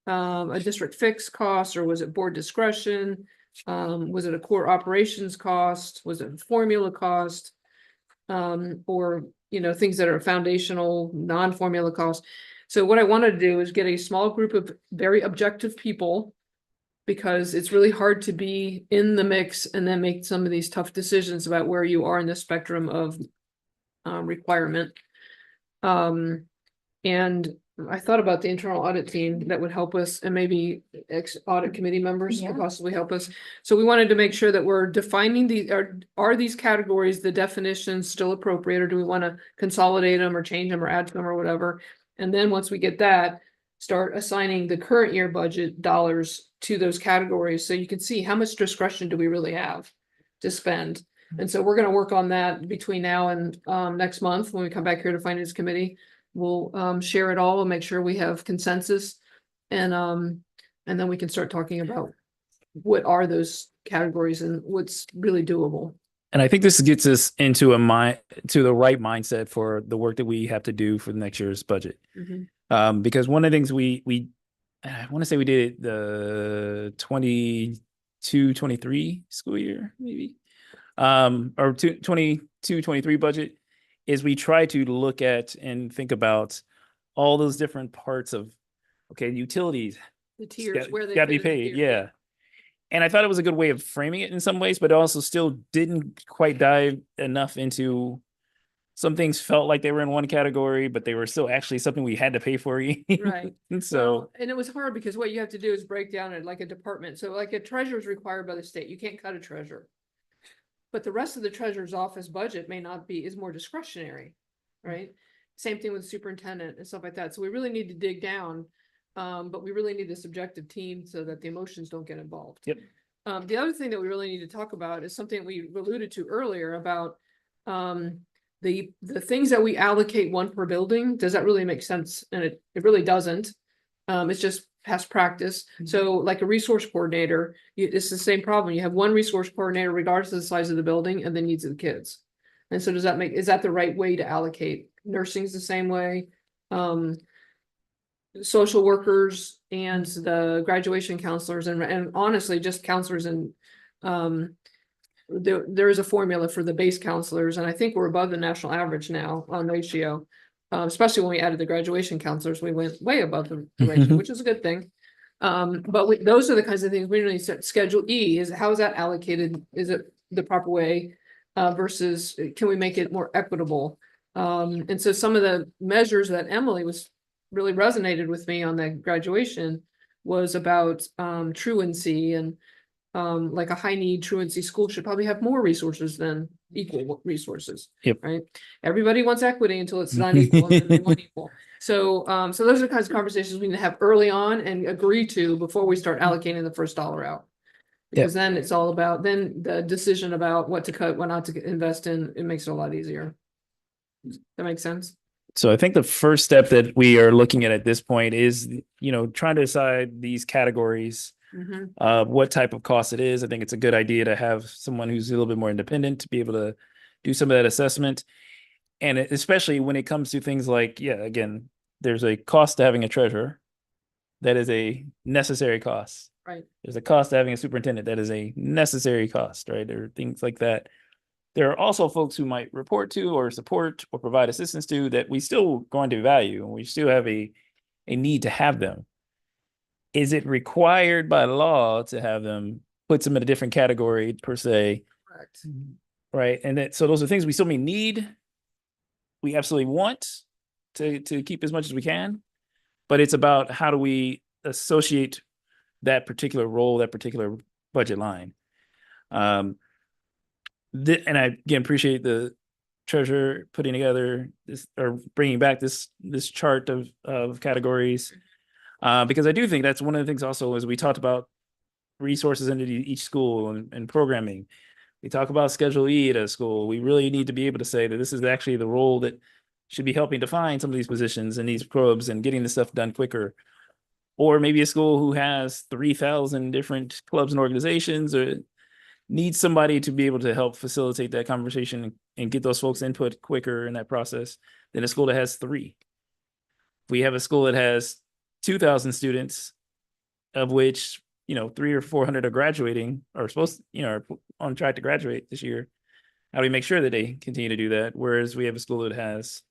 a district fixed cost or was it board discretion? Was it a core operations cost? Was it a formula cost? Or things that are foundational, non-formula costs. So what I wanted to do is get a small group of very objective people, because it's really hard to be in the mix and then make some of these tough decisions about where you are in the spectrum of requirement. And I thought about the internal audit team that would help us, and maybe ex-audit committee members could possibly help us. So we wanted to make sure that we're defining are these categories, the definitions still appropriate, or do we want to consolidate them or change them or add to them or whatever? And then once we get that, start assigning the current year budget dollars to those categories so you can see how much discretion do we really have to spend. And so we're going to work on that between now and next month when we come back here to finance committee. We'll share it all and make sure we have consensus, and then we can start talking about what are those categories and what's really doable. And I think this gets us into to the right mindset for the work that we have to do for the next year's budget. Mm-hmm. Because one of the things we I want to say we did it the 22-23 school year, maybe, or 22-23 budget, is we try to look at and think about all those different parts of, okay, utilities, The tiers where they got to be fit in the paid, tier. yeah. And I thought it was a good way of framing it in some ways, but it also still didn't quite dive enough into some things. Felt like they were in one category, but they were still actually something we had to pay for. Right. And so, Well, and it was hard because what you have to do is break down it like a department. So like a treasurer is required by the state. You can't cut a treasurer. But the rest of the treasurer's office budget is more discretionary, right? Same thing with superintendent and stuff like that. So we really need to dig down. But we really need this objective team so that the emotions don't get involved. Yep. The other thing that we really need to talk about is something we alluded to earlier about the things that we allocate one per building, does that really make sense? And it really doesn't. It's just past practice. So like a resource coordinator, it's the same problem. You have one resource coordinator regardless of the size of the building and the needs of the kids. And so is that the right way to allocate? Nursing's the same way. Social workers and the graduation counselors and honestly, just counselors and there is a formula for the base counselors, and I think we're above the national average now on ratio. Especially when we added the graduation counselors, we went way above the ratio, which is a good thing. But those are the kinds of things we really set. Schedule E is how is that allocated? Is it the proper way? Versus can we make it more equitable? And so some of the measures that Emily was really resonated with me on the graduation was about truancy and like a high need truancy school should probably have more resources than equal resources. Yep. Right. Everybody wants equity until it's not equal and then they want equal. So so those are the kinds of conversations we need to have early on and agree to before we start allocating the first dollar out. Because then it's all about then the decision about what to cut, what not to invest in, it makes it a lot easier. That makes sense? So I think the first step that we are looking at this point is, trying to decide these categories, what type of cost it is. I think it's a good idea to have someone who's a little bit more independent to be able to do some of that assessment. And especially when it comes to things like, again, there's a cost to having a treasurer. That is a necessary cost. Right. There's a cost to having a superintendent. That is a necessary cost, right? There are things like that. There are also folks who might report to or support or provide assistance to that we still going to value and we still have a need to have them. Is it required by law to have them, puts them in a different category per se? Correct. Right. And so those are things we still may need. We absolutely want to keep as much as we can, but it's about how do we associate that particular role, that particular budget line. And I again appreciate the treasurer putting together this or bringing back this chart of categories, because I do think that's one of the things also as we talked about resources into each school and programming. We talk about Schedule E at a school. We really need to be able to say that this is actually the role that should be helping define some of these positions and these probes and getting this stuff done quicker. Or maybe a school who has 3,000 different clubs and organizations or needs somebody to be able to help facilitate that conversation and get those folks input quicker in that process than a school that has 3. We have a school that has 2,000 students, of which, 300 or 400 are graduating or supposed, are on track to graduate this year. How do we make sure that they continue to do that? Whereas we have a school that has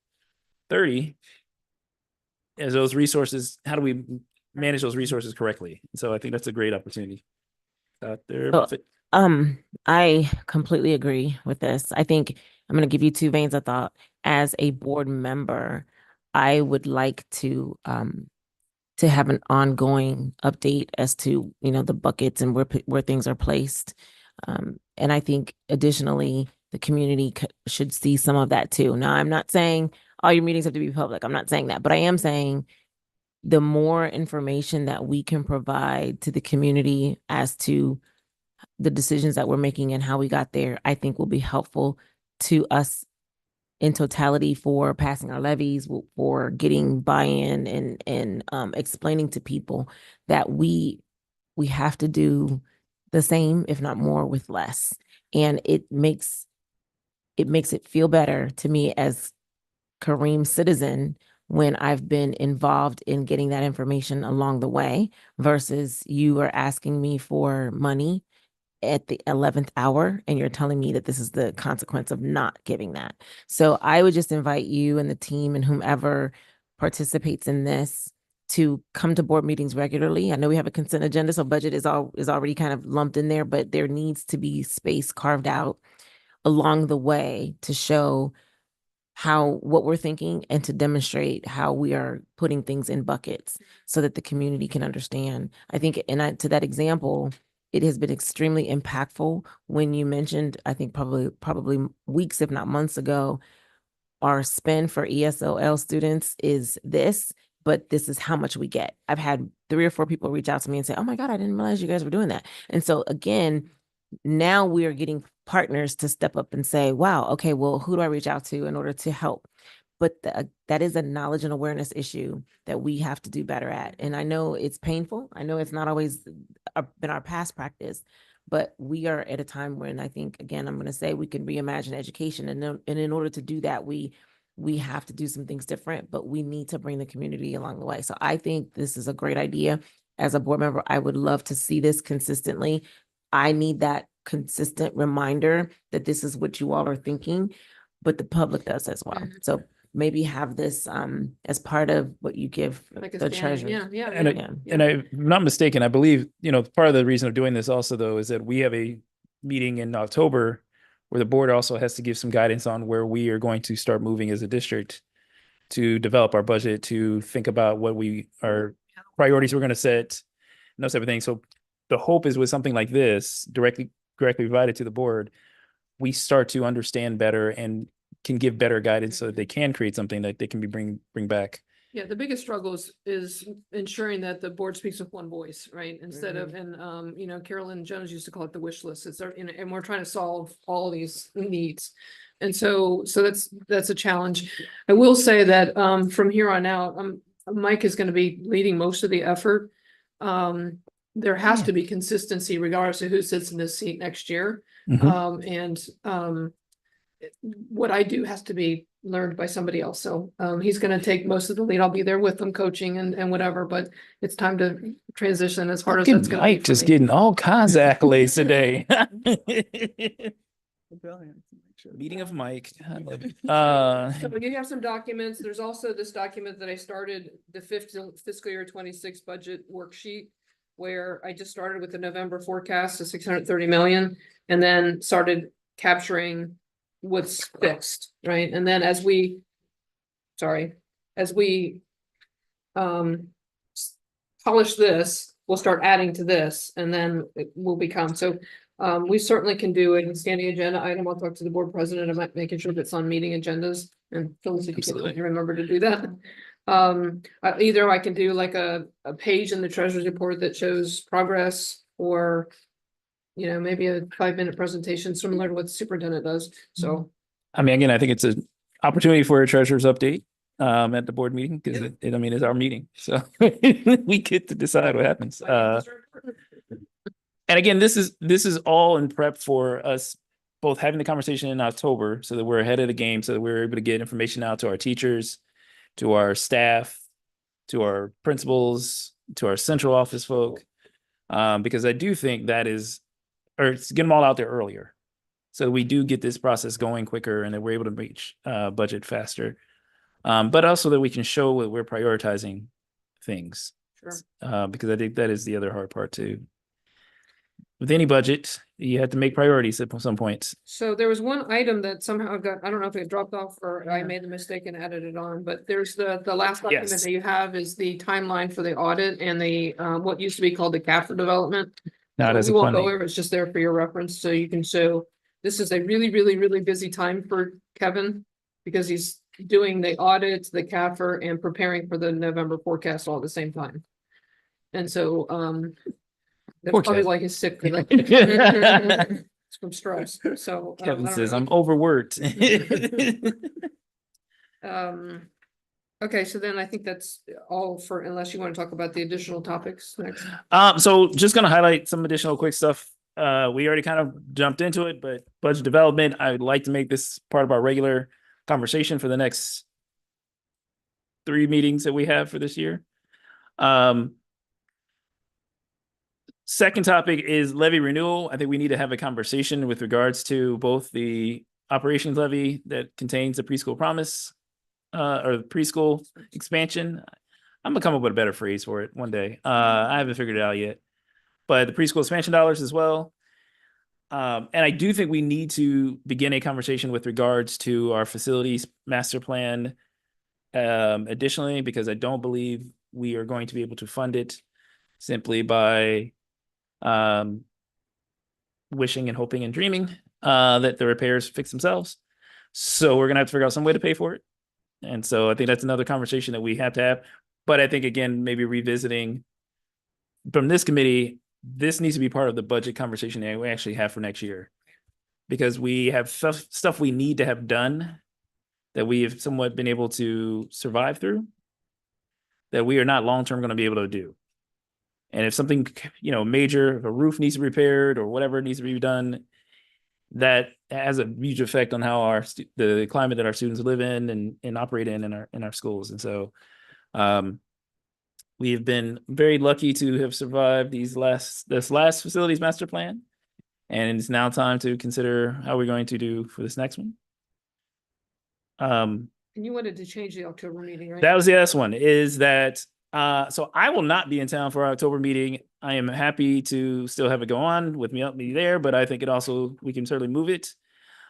30, as those resources, how do we manage those resources correctly? So I think that's a great opportunity out there. I completely agree with this. I think I'm going to give you 2 veins of thought. As a board member, I would like to have an ongoing update as to, the buckets and where things are placed. And I think additionally, the community should see some of that too. Now, I'm not saying all your meetings have to be public. I'm not saying that, but I am saying the more information that we can provide to the community as to the decisions that we're making and how we got there, I think will be helpful to us in totality for passing our levies, for getting buy-in and explaining to people that we have to do the same, if not more, with less. And it makes it feel better to me as Kareem citizen when I've been involved in getting that information along the way versus you are asking me for money at the 11th hour and you're telling me that this is the consequence of not giving that. So I would just invite you and the team and whomever participates in this to come to board meetings regularly. I know we have a consent agenda, so budget is already kind of lumped in there, but there needs to be space carved out along the way to show what we're thinking and to demonstrate how we are putting things in buckets so that the community can understand. I think, to that example, it has been extremely impactful when you mentioned, I think probably weeks, if not months ago, our spend for ESOL students is this, but this is how much we get. I've had 3 or 4 people reach out to me and say, oh my God, I didn't realize you guys were doing that. And so again, now we are getting partners to step up and say, wow, okay, well, who do I reach out to in order to help? But that is a knowledge and awareness issue that we have to do better at. And I know it's painful. I know it's not always been our past practice, but we are at a time when I think, again, I'm going to say we can reimagine education. And in order to do that, we have to do some things different, but we need to bring the community along the way. So I think this is a great idea. As a board member, I would love to see this consistently. I need that consistent reminder that this is what you all are thinking, but the public does as well. Mhm. So maybe have this as part of what you give Like a the standing- treasurer. Yeah, yeah. And yeah. And if I'm not mistaken, I believe, part of the reason of doing this also though, is that we have a meeting in October where the board also has to give some guidance on where we are going to start moving as a district to develop our budget, to think about what our priorities we're going to set, and those type of things. So the hope is with something like this, directly provided to the board, we start to understand better and can give better guidance so that they can create something that they can bring back. Yeah, the biggest struggle is ensuring that the board speaks with one voice, right? Instead of, and, Carolyn Jones used to call it the wish list. It's, and we're trying to solve all these needs. And so that's a challenge. I will say that, from here on out, Mike is going to be leading most of the effort. There has to be consistency regardless of who sits in this seat next year. What I do has to be learned by somebody else. So he's going to take most of the lead. I'll be there with them coaching and whatever, but it's time to transition as hard as that's going to be. Mike just getting all kinds of accolades today. Meeting of Mike. So you have some documents. There's also this document that I started, the fiscal year 26 budget worksheet, where I just started with the November forecast of 630 million and then started capturing what's fixed, right? And then as we polish this, we'll start adding to this and then it will become, so we certainly can do a standing agenda item. I'll talk to the board president about making sure that's on meeting agendas, and Phyllis, if you can remember to do that. Either I can do like a page in the treasurer's report that shows progress, or maybe a 5-minute presentation similar to what the superintendent does. So I mean, again, I think it's an opportunity for a treasurer's update at the board meeting, because it's our meeting. So we get to decide what happens. And again, this is all in prep for us both having the conversation in October so that we're ahead of the game, so that we're able to get information out to our teachers, to our staff, to our principals, to our central office folk. Because I do think that is, or it's get them all out there earlier. So we do get this process going quicker and that we're able to reach budget faster. But also that we can show that we're prioritizing things. sure. Because I think that is the other hard part too. With any budget, you have to make priorities at some points. So there was one item that somehow got, I don't know if it dropped off or I made the mistake and added it on, but there's the last document Yes. that you have is the timeline for the audit and the what used to be called the CAFR development. Not So as we a won't go funding. over, it's just there for your reference, so you can show, this is a really, really, really busy time for Kevin, because he's doing the audit, the CAFR, and preparing for the November forecast all at the same time. And so, that's Poor probably Kev. why he's sick. It's from stress, so. I Kevin don't says, know. I'm overworked. Okay, so then I think that's all for, unless you want to talk about the additional topics next. So just gonna highlight some additional quick stuff. We already kind of jumped into it, but budget development, I would like to make this part of our regular conversation for the next 3 meetings that we have for this year. Second topic is levy renewal. I think we need to have a conversation with regards to both the operations levy that contains the preschool promise or the preschool expansion. I'm gonna come up with a better phrase for it one day. I haven't figured it out yet, but the preschool expansion dollars as well. And I do think we need to begin a conversation with regards to our facilities master plan. Additionally, because I don't believe we are going to be able to fund it simply by wishing and hoping and dreaming that the repairs fix themselves. So we're gonna have to figure out some way to pay for it. And so I think that's another conversation that we have to have. But I think, again, maybe revisiting from this committee, this needs to be part of the budget conversation that we actually have for next year. because we have stuff we need to have done that we have somewhat been able to survive through, that we are not long-term going to be able to do. And if something, major, if a roof needs to be repaired or whatever needs to be done, that has a huge effect on how the climate that our students live in and operate in our schools. And so we have been very lucky to have survived this last facilities master plan. And it's now time to consider how we're going to do for this next one. And you wanted to change the October meeting, right? That was the last one, is that so I will not be in town for our October meeting. I am happy to still have it go on with me there, but I think we can certainly move it.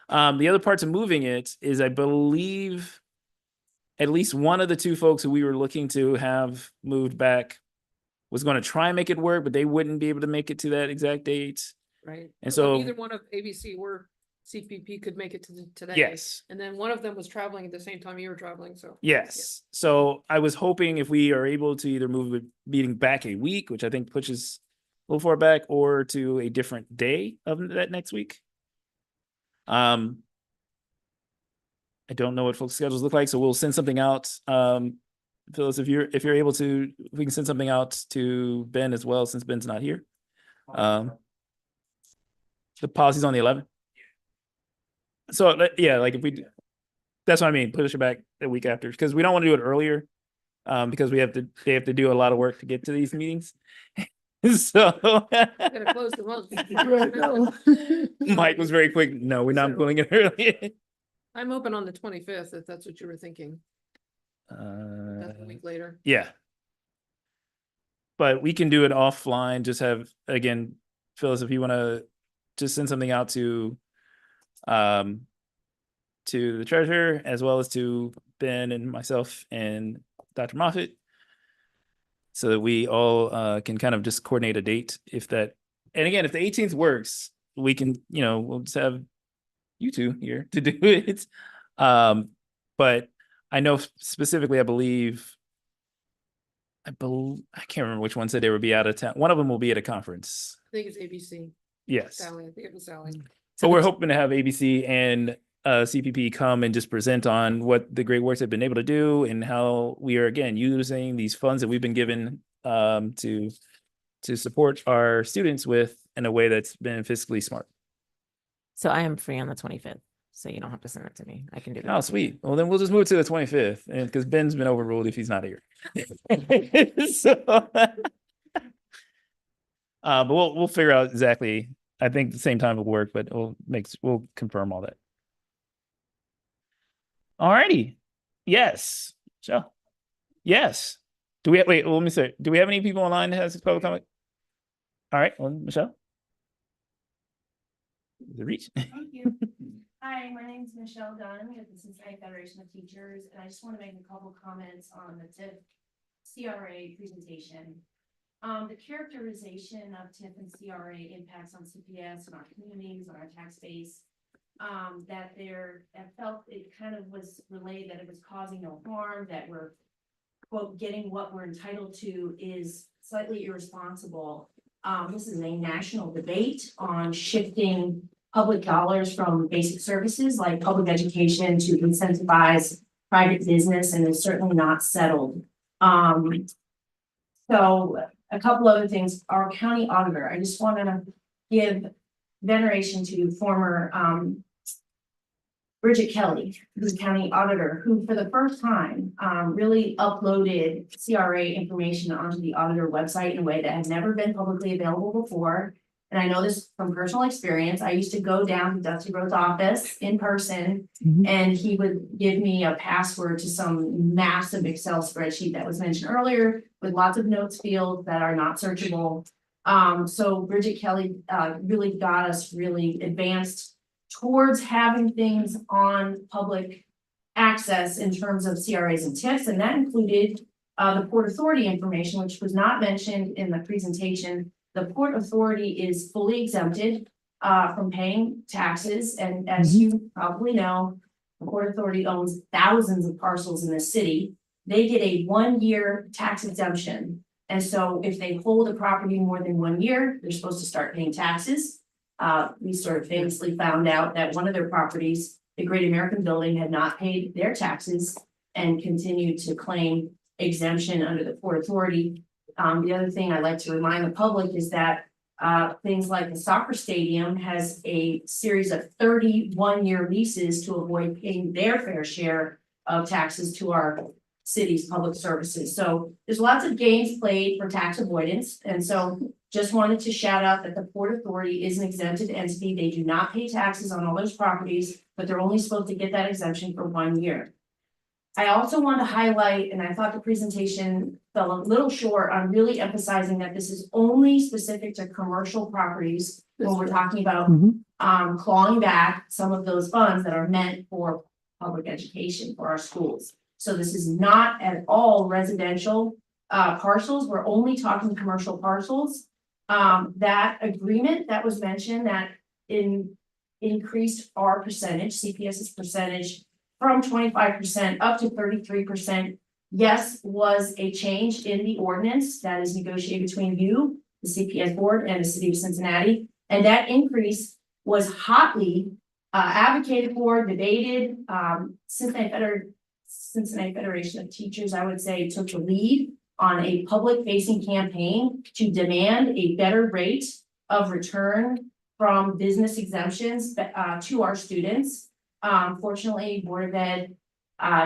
The other part to moving it is, I believe, at least one of the two folks who we were looking to have moved back was going to try and make it work, but they wouldn't be able to make it to that exact date. Right. And But so, neither one of ABC or CPP could make it to today. yes. And then one of them was traveling at the same time you were traveling, so. Yes. So I was hoping if we are able to either move the meeting back a week, which I think pushes a little far back, or to a different day of that next week. I don't know what folks' schedules look like, so we'll send something out. Phyllis, if you're able to, we can send something out to Ben as well, since Ben's not here. The policy's on the 11th. So yeah, like that's what I mean, push it back a week after, because we don't want to do it earlier. Because they have to do a lot of work to get to these meetings. So Gotta close the month. Mike was very quick. No, we're not pulling it early. I'm open on the 25th, if that's what you were thinking. That's a week later. Yeah. But we can do it offline. Just have, again, Phyllis, if you want to just send something out to the treasurer, as well as to Ben and myself and Dr. Moffitt, so that we all can kind of just coordinate a date if that, and again, if the 18th works, we can, we'll just have you two here to do it. But I know specifically, I can't remember which one said they would be out of town. One of them will be at a conference. I think it's ABC. Yes. Sally, I think it was Sally. So we're hoping to have ABC and CPP come and just present on what the great works they've been able to do and how we are, again, using these funds that we've been given to support our students with in a way that's been fiscally smart. So I am free on the 25th, so you don't have to send it to me. I can do that. Oh, sweet. Well, then we'll just move it to the 25th, and because Ben's been overruled if he's not here. So, but we'll figure out exactly. I think the same time will work, but we'll confirm all that. All righty. Yes. Michelle. Yes. Wait, let me say, do we have any people online that has public comment? All right. Well, Michelle. The reach. Thank you. Hi, my name is Michelle Dunn with the Cincinnati Federation of Teachers, and I just want to make a couple comments on the TIF CRA presentation. The characterization of TIF and CRA impacts on CPS and our communities, on our tax base, that I felt it kind of was relayed that it was causing no harm, that we're, quote, getting what we're entitled to is slightly irresponsible. This is a national debate on shifting public dollars from basic services like public education to incentivize private business, and it's certainly not settled. So a couple other things. Our county auditor, I just want to give veneration to former Bridget Kelly, who's county auditor, who for the first time really uploaded CRA information onto the auditor website in a way that had never been publicly available before. And I know this from personal experience. I used to go down to Dusty Rhodes' office in person, and he would give me a password to some massive Excel spreadsheet that was mentioned earlier with lots of notes fields that are not searchable. So Bridget Kelly really got us really advanced towards having things on public access in terms of CRAs and TIFs, and that included the Port Authority information, which was not mentioned in the presentation. The Port Authority is fully exempted from paying taxes, and as you probably know, the Port Authority owns thousands of parcels in the city. They get a 1-year tax exemption, and so if they hold a property more than 1 year, they're supposed to start paying taxes. we sort of famously found out that one of their properties, the Great American Building, had not paid their taxes and continued to claim exemption under the Port Authority. The other thing I'd like to remind the public is that things like the soccer stadium has a series of 31-year leases to avoid paying their fair share of taxes to our city's public services. So there's lots of games played for tax avoidance. And so just wanted to shout out that the Port Authority is an exempted entity. They do not pay taxes on all those properties, but they're only supposed to get that exemption for 1 year. I also want to highlight, and I thought the presentation fell a little short on really emphasizing that this is only specific to commercial properties when we're talking about clawing back some of those funds that are meant for public education for our schools. So this is not at all residential parcels. We're only talking commercial parcels. That agreement that was mentioned that increased our percentage, CPS's percentage, from 25% up to 33%, yes, was a change in the ordinance that is negotiated between you, the CPS board, and the city of Cincinnati. And that increase was hotly advocated for, debated. Cincinnati Federation of Teachers, I would say, took the lead on a public-facing campaign to demand a better rate of return from business exemptions to our students. Fortunately, Board of Ed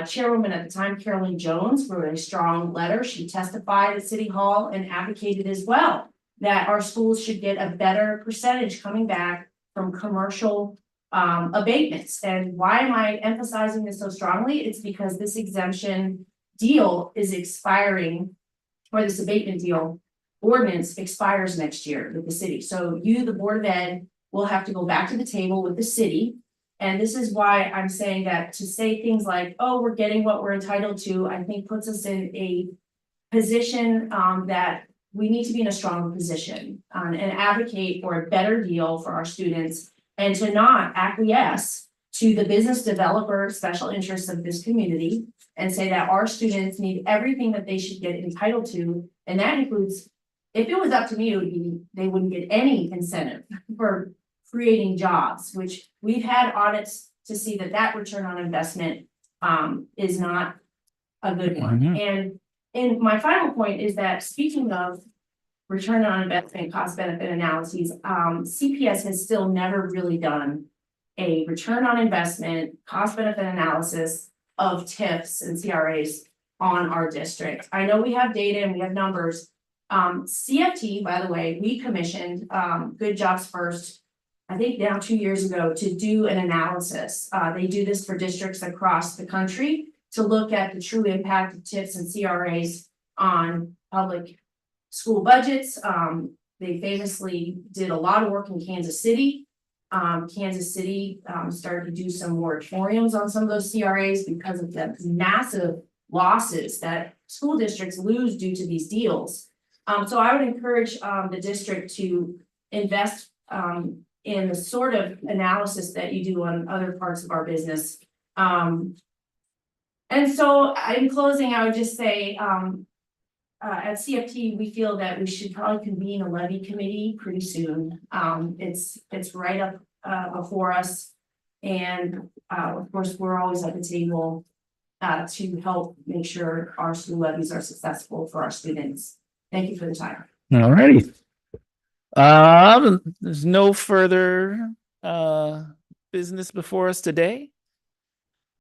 chairwoman at the time, Carolyn Jones, wrote a strong letter. She testified at City Hall and advocated as well that our schools should get a better percentage coming back from commercial abatements. And why am I emphasizing this so strongly? It's because this exemption deal is expiring, or this abatement deal ordinance expires next year with the city. So you, the Board of Ed, will have to go back to the table with the city. And this is why I'm saying that to say things like, oh, we're getting what we're entitled to, I think puts us in a position that we need to be in a stronger position and advocate for a better deal for our students, and to not acquiesce to the business developer special interests of this community and say that our students need everything that they should get entitled to. And that includes, if it was up to me, it would be, they wouldn't get any incentive for creating jobs, which we've had audits to see that that return on investment is not a good one. And my final point is that, speaking of return on investment, cost benefit analyses, CPS has still never really done a return on investment, cost benefit analysis of TIFs and CRAs on our district. I know we have data and we have numbers. CFT, by the way, we commissioned Good Jobs First, I think now 2 years ago, to do an analysis. They do this for districts across the country to look at the true impact of TIFs and CRAs on public school budgets. They famously did a lot of work in Kansas City. Kansas City started to do some moratoriums on some of those CRAs because of the massive losses that school districts lose due to these deals. So I would encourage the district to invest in the sort of analysis that you do on other parts of our business. And so in closing, I would just say, at CFT, we feel that we should probably convene a levy committee pretty soon. It's right up before us. And of course, we're always at the table to help make sure our school levies are successful for our students. Thank you for the time. All righty. There's no further business before us today.